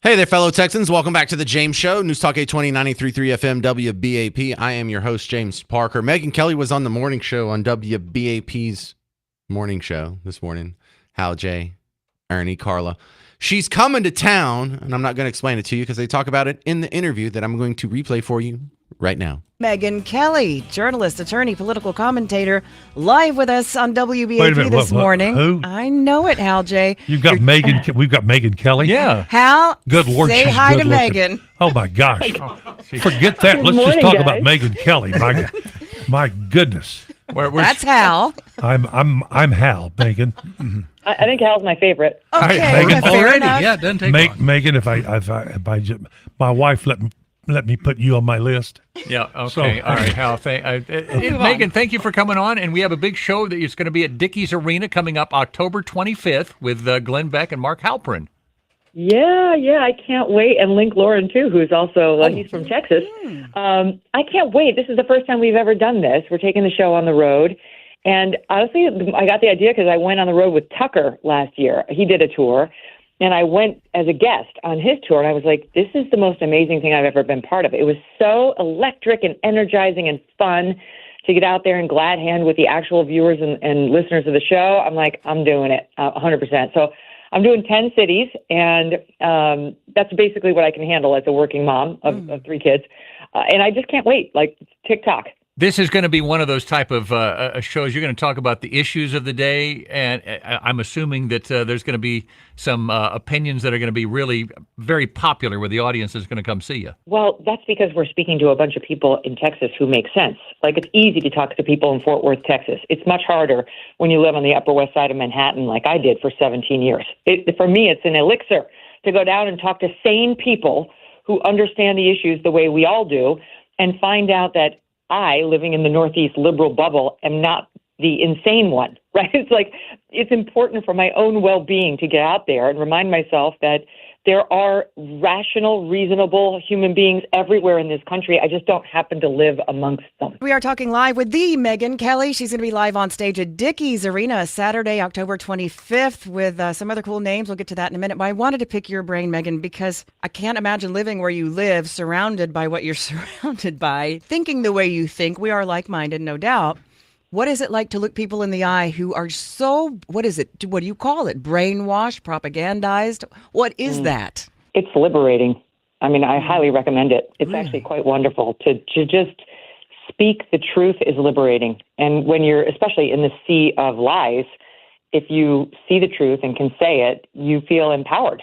Hey there, fellow Texans. Welcome back to the James Show. News Talk 820, 93.3 FM, WBAP. I am your host, James Parker. Megyn Kelly was on the morning show on WBAP's morning show this morning. Hal J, Ernie, Carla. She's coming to town, and I'm not going to explain it to you because they talk about it in the interview that I'm going to replay for you right now. Megyn Kelly, journalist, attorney, political commentator, live with us on WBAP this morning. Who? I know it, Hal J. We've got Megyn Kelly. Yeah. Hal, good Lord, say she's hi good to looking. Megyn. Oh my gosh. Forget that. Good Let's just morning, talk guys. about Megyn Kelly. My goodness. That's Hal. I'm Hal, Megyn. I think Hal's my favorite. Okay, Megyn, fair enough. Yeah, it doesn't take long. Megyn, if I my wife let me put you on my list. Yeah, okay. So, all right, Hal. Megyn, thank you for coming on. And we have a big show that is going to be at Dickies Arena coming up October 25th with Glenn Beck and Mark Halperin. Yeah, I can't wait. And Link Lauren, too, who's also, he's from Texas. I can't wait. This is the first time we've ever done this. We're taking the show on the road. And honestly, I got the idea because I went on the road with Tucker last year. He did a tour. And I went as a guest on his tour, and I was like, this is the most amazing thing I've ever been part of. It was so electric and energizing and fun to get out there and glad hand with the actual viewers and listeners of the show. I'm like, I'm doing it 100%. So I'm doing 10 cities, and that's basically what I can handle as a working mom of 3 kids. And I just can't wait, like TikTok. This is going to be one of those type of shows. You're going to talk about the issues of the day, and I'm assuming that there's going to be some opinions that are going to be really very popular where the audience is going to come see you. Well, that's because we're speaking to a bunch of people in Texas who make sense. Like, it's easy to talk to people in Fort Worth, Texas. It's much harder when you live on the Upper West Side of Manhattan like I did for 17 years. For me, it's an elixir to go down and talk to sane people who understand the issues the way we all do and find out that I, living in the Northeast liberal bubble, am not the insane one, right? It's like, it's important for my own well-being to get out there and remind myself that there are rational, reasonable human beings everywhere in this country. I just don't happen to live amongst them. We are talking live with the Megyn Kelly. She's going to be live on stage at Dickies Arena Saturday, October 25th with some other cool names. We'll get to that in a minute. But I wanted to pick your brain, Megyn, because I can't imagine living where you live, surrounded by what you're surrounded by, thinking the way you think. We are like-minded, no doubt. What is it like to look people in the eye who are so, what is it? What do you call it? Brainwashed, propagandized? What is that? It's liberating. I mean, I highly recommend it. It's actually quite wonderful to just speak the truth is liberating. And when you're, especially in the sea of lies, if you see the truth and can say it, you feel empowered.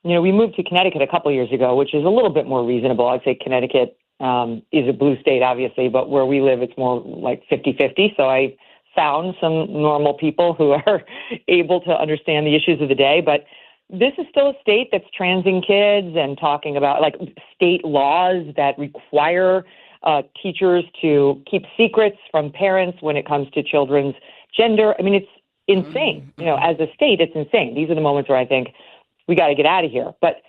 You know, we moved to Connecticut a couple years ago, which is a little bit more reasonable. I'd say Connecticut is a blue state, obviously, but where we live, it's more like 50-50. So I found some normal people who are able to understand the issues of the day. But this is still a state that's transing kids and talking about like state laws that require teachers to keep secrets from parents when it comes to children's gender. I mean, it's insane. You know, as a state, it's insane. These are the moments where I think we got to get out of here. But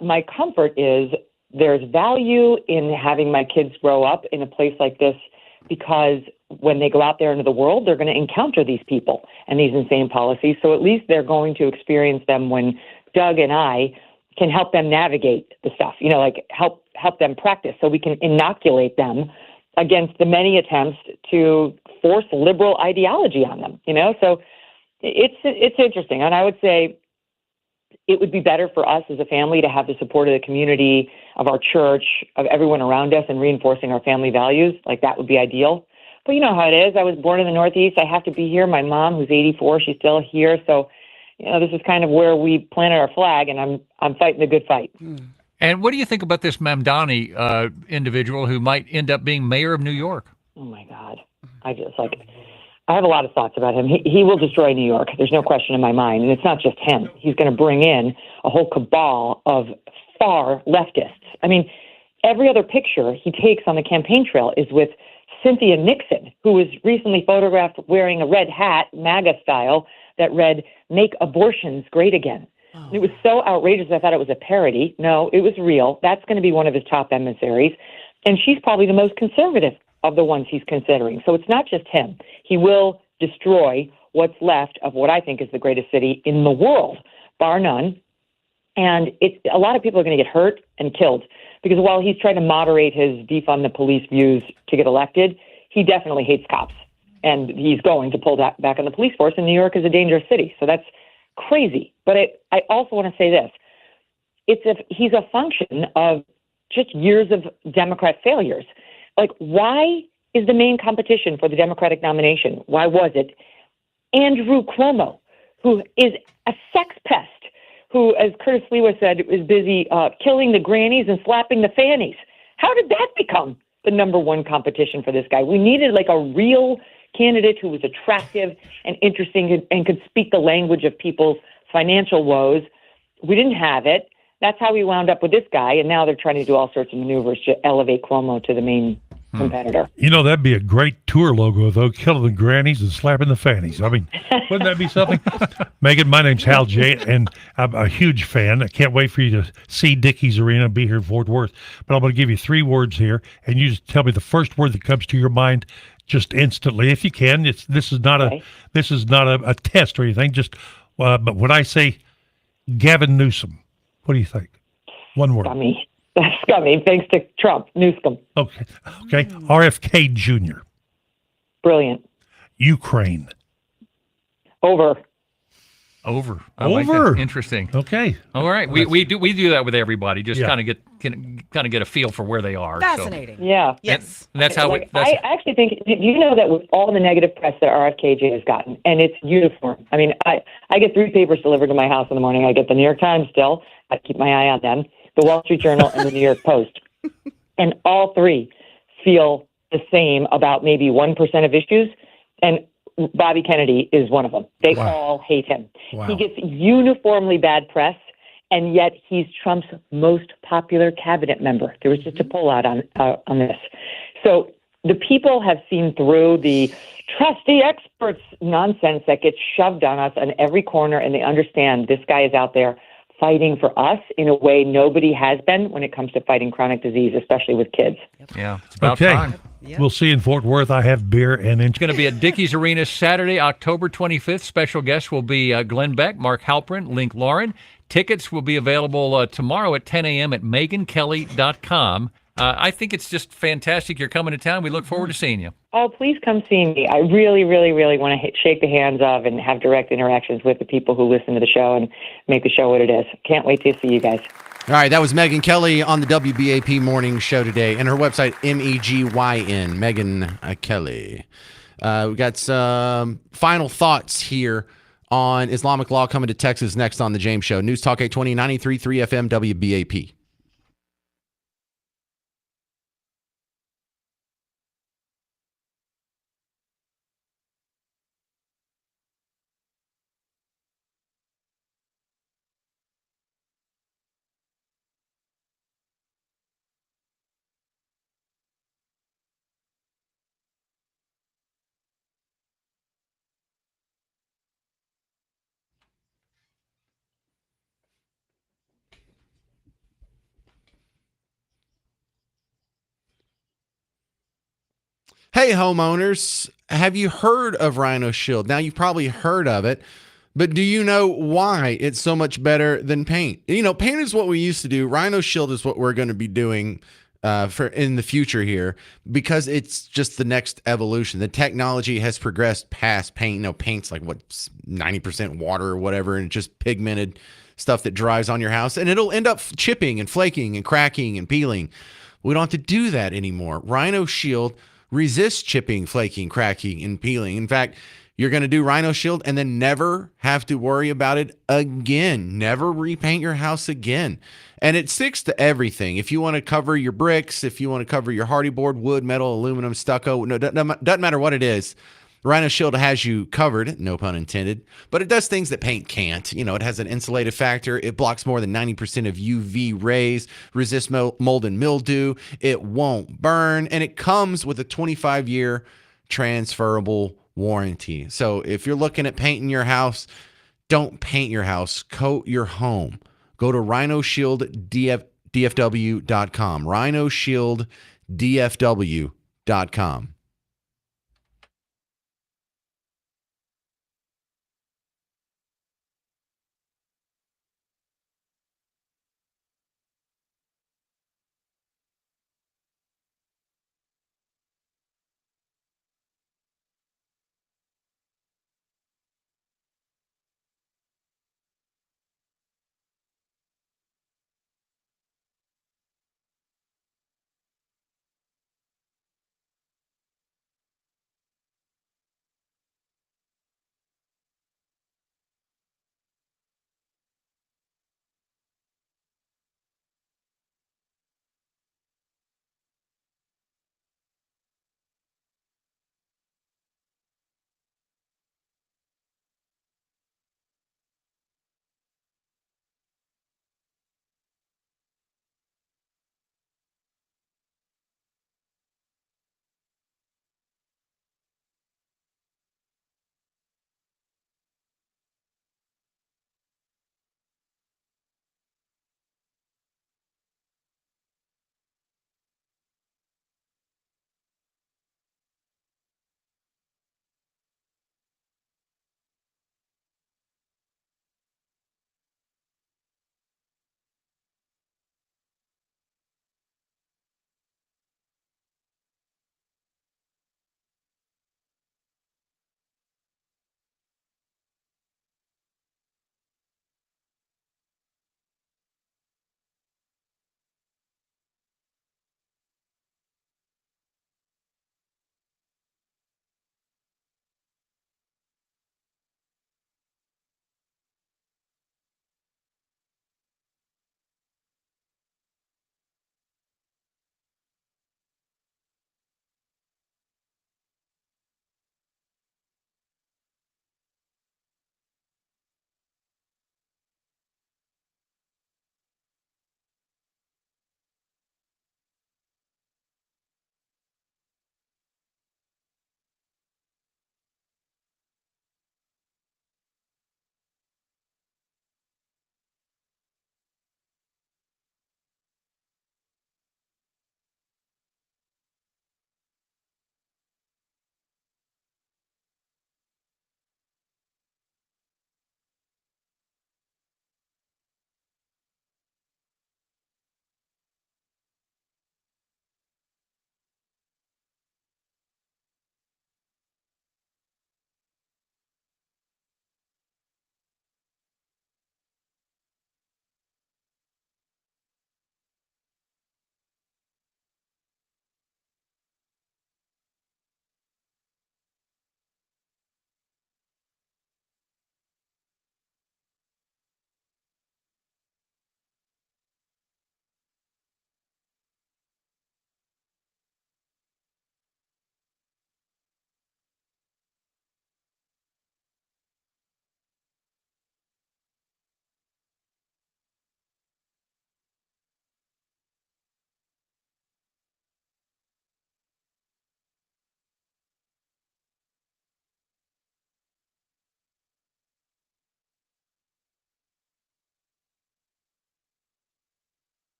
my comfort is there's value in having my kids grow up in a place like this because when they go out there into the world, they're going to encounter these people and these insane policies. So at least they're going to experience them when Doug and I can help them navigate the stuff, you know, like help them practice so we can inoculate them against the many attempts to force liberal ideology on them, you know? So it's interesting. And I would say it would be better for us as a family to have the support of the community, of our church, of everyone around us and reinforcing our family values. Like that would be ideal. But you know how it is. I was born in the Northeast. I have to be here. My mom, who's 84, she's still here. So, you know, this is kind of where we planted our flag, and I'm fighting the good fight. And what do you think about this Mamdani individual who might end up being mayor of New York? Oh, my God. I have a lot of thoughts about him. He will destroy New York. There's no question in my mind. And it's not just him. He's going to bring in a whole cabal of far leftists. I mean, every other picture he takes on the campaign trail is with Cynthia Nixon, who was recently photographed wearing a red hat, MAGA style, that read, "Make abortions great again." Oh. It was so outrageous, I thought it was a parody. No, it was real. That's going to be one of his top emissaries. And she's probably the most conservative of the ones he's considering. So it's not just him. He will destroy what's left of what I think is the greatest city in the world, bar none. And a lot of people are going to get hurt and killed because while he's trying to moderate his defund the police views to get elected, he definitely hates cops. And he's going to pull that back on the police force. And New York is a dangerous city. So that's crazy. But I also want to say this. He's a function of just years of Democrat failures. Like, why is the main competition for the Democratic nomination? Why was it Andrew Cuomo, who is a sex pest, who, as Curtis Lewa said, is busy killing the grannies and slapping the fannies? How did that become the number one competition for this guy? We needed like a real candidate who was attractive and interesting and could speak the language of people's financial woes. We didn't have it. That's how we wound up with this guy, and now they're trying to do all sorts of maneuvers to elevate Cuomo to the main competitor. You know, that'd be a great tour logo, though, killing the grannies and slapping the fannies. I mean, wouldn't that be something? Megan, my name's Hal J., and I'm a huge fan. I can't wait for you to see Dickies Arena, be here in Fort Worth. But I'm going to give you 3 words here, and you just tell me the first word that comes to your mind just instantly, if you can. This is not a test or anything. Just, but when I say Gavin Newsom, what do you think? One word. Scummy. Scummy, thanks to Trump. Newsom. Okay. RFK Jr. Brilliant. Ukraine. Over. I like that. Interesting. Okay. All right. We do that with everybody. Just Yeah. kind of get a feel for where they are. Fascinating. So. Yeah. Yes. And that's how I actually think, you know that with all the negative press that RFKJ has gotten, and it's uniform. I mean, I get 3 papers delivered to my house in the morning. I get the New York Times still. I keep my eye on them, the Wall Street Journal, and the New York Post. And all 3 feel the same about maybe 1% of issues. And Bobby Kennedy is one of them. They all hate him. Wow. He gets uniformly bad press, and yet he's Trump's most popular cabinet member. There was just a poll out on this. So the people have seen through the trusty experts nonsense that gets shoved on us on every corner, and they understand this guy is out there fighting for us in a way nobody has been when it comes to fighting chronic disease, especially with kids. Yeah, it's about Okay. time. We'll see you in Fort Worth. I have beer and It's going to be at Dickies Arena Saturday, October 25th. Special guests will be Glenn Beck, Mark Halperin, Link Lauren. Tickets will be available tomorrow at 10 a.m. at megankelly.com. I think it's just fantastic you're coming to town. We look forward to seeing you. Oh, please come see me. I really, really, really want to shake the hands of and have direct interactions with the people who listen to the show and make the show what it is. Can't wait to see you guys. All right, that was Megan Kelly on the WBAP Morning Show today, and her website, MEGYN, Megan Kelly. We got some final thoughts here on Islamic law coming to Texas next on The James Show. News Talk 820, 93.3 FM, WBAP. Hey, homeowners, have you heard of Rhino Shield? Now, you've probably heard of it, but do you know why it's so much better than paint? You know, paint is what we used to do. Rhino Shield is what we're going to be doing for in the future here because it's just the next evolution. The technology has progressed past paint. You know, paint's like, 90% water or whatever, and just pigmented stuff that dries on your house, and it'll end up chipping and flaking and cracking and peeling. We don't have to do that anymore. Rhino Shield resists chipping, flaking, cracking, and peeling. In fact, you're going to do Rhino Shield and then never have to worry about it again. Never repaint your house again. And it sticks to everything. If you want to cover your bricks, if you want to cover your hardy board, wood, metal, aluminum, stucco, no, doesn't matter what it is, Rhino Shield has you covered, no pun intended, but it does things that paint can't. You know, it has an insulative factor. It blocks more than 90% of UV rays, resists mold and mildew. It won't burn, and it comes with a 25-year transferable warranty. So if you're looking at painting your house, don't paint your house, coat your home. Go to rhinoshielddfw.com, rhinoshielddfw.com.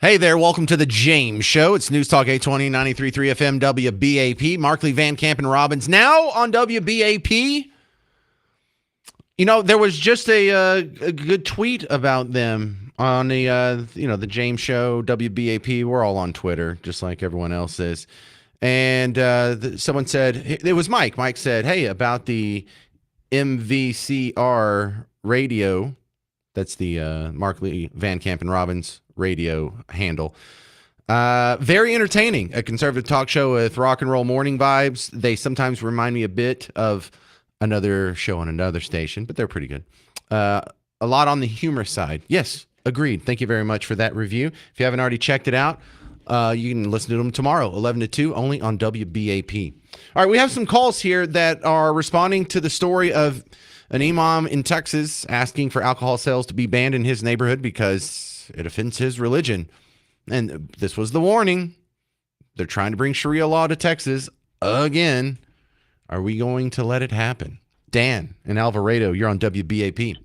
Hey there, welcome to the James Show. It's News Talk 820, 93.3 FM, WBAP. Markley, Van Camp, and Robbins now on WBAP. You know, there was just a good tweet about them on the, the James Show, WBAP. We're all on Twitter, just like everyone else is. And someone said, it was Mike. Mike said, hey, about the MVCR radio. That's the Markley, Van Camp, and Robbins radio handle. Very entertaining. A conservative talk show with rock and roll morning vibes. They sometimes remind me a bit of another show on another station, but they're pretty good. A lot on the humor side. Yes, agreed. Thank you very much for that review. If you haven't already checked it out, you can listen to them tomorrow, 11 to 2, only on WBAP. All right, we have some calls here that are responding to the story of an imam in Texas asking for alcohol sales to be banned in his neighborhood because it offends his religion. And this was the warning. They're trying to bring Sharia law to Texas again. Are we going to let it happen? Dan in Alvarado, you're on WBAP.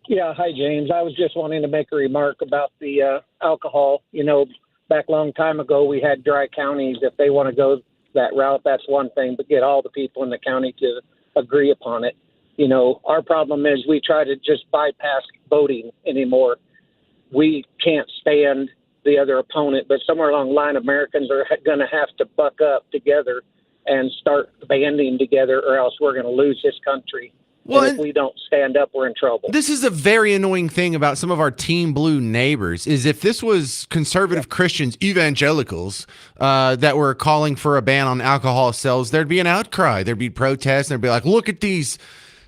Yeah, hi, James. I was just wanting to make a remark about the alcohol. You know, back a long time ago, we had dry counties. If they want to go that route, that's one thing, but get all the people in the county to agree upon it. You know, our problem is we try to just bypass voting anymore. We can't stand the other opponent, but somewhere along the line, Americans are going to have to buck up together and start banding together, or else we're going to lose this country. Well, and if we don't stand up, we're in trouble. This is a very annoying thing about some of our Team Blue neighbors, is if this was conservative Christians, evangelicals, that were calling for a ban on alcohol sales, there'd be an outcry. There'd be protests, and they'd be like, look at these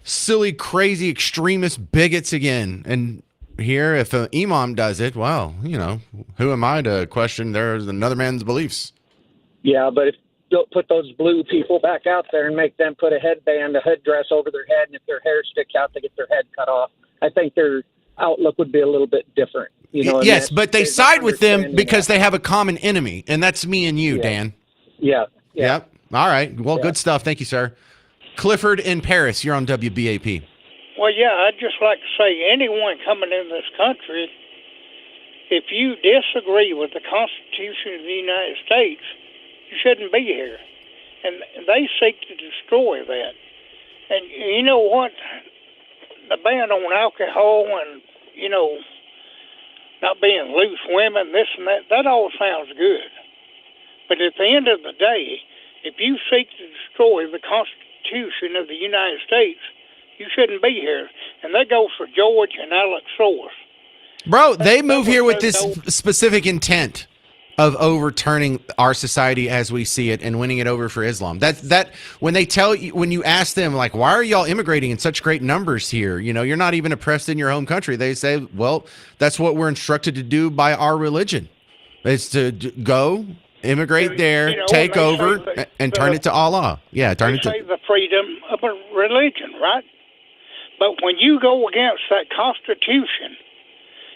silly, crazy, extremist bigots again. And here, if an imam does it, well, you know, who am I to question there's another man's beliefs? Yeah, but if don't put those blue people back out there and make them put a headband, a headdress over their head, and if their hair sticks out, they get their head cut off. I think their outlook would be a little bit different. You know, yes, but they side with them because they have a common enemy, and that's me and you, Dan. Yeah. Yep. All right. Well, good stuff. Thank you, sir. Clifford in Paris, you're on WBAP. Well, yeah, I'd just like to say anyone coming in this country, if you disagree with the Constitution of the United States, you shouldn't be here. And they seek to destroy that. And you know what? The ban on alcohol and, you know, not being loose women, this and that all sounds good. But at the end of the day, if you seek to destroy the Constitution of the United States, you shouldn't be here. And that goes for George and Alex Source. Bro, they move here with this specific intent of overturning our society as we see it and winning it over for Islam. That when they tell you, when you ask them, like, why are y'all immigrating in such great numbers here? You know, you're not even oppressed in your home country. They say, well, that's what we're instructed to do by our religion. It's to go, immigrate there, you know, take over, and turn it to Allah. Yeah, turn it to the freedom of a religion, right? But when you go against that Constitution,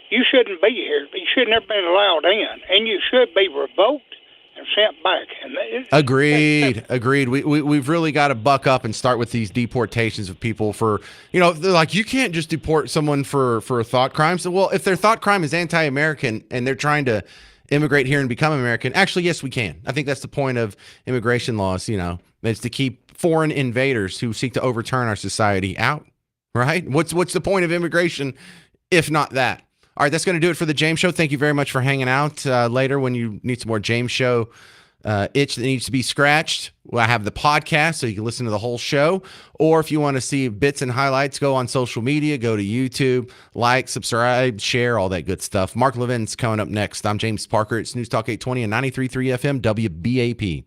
you shouldn't be here. You should never been allowed in, and you should be revoked and sent back. And Agreed. We've really got to buck up and start with these deportations of people for, you know, they're like, you can't just deport someone for a thought crime. So, well, if their thought crime is anti-American and they're trying to immigrate here and become American, actually, yes, we can. I think that's the point of immigration laws, you know, is to keep foreign invaders who seek to overturn our society out, right? What's the point of immigration if not that? All right, that's going to do it for the James Show. Thank you very much for hanging out. Later, when you need some more James Show itch that needs to be scratched, well, I have the podcast, so you can listen to the whole show. Or if you want to see bits and highlights, go on social media, go to YouTube, like, subscribe, share, all that good stuff. Mark Levin's coming up next. I'm James Parker. It's News Talk 820 and 93.3 FM WBAP.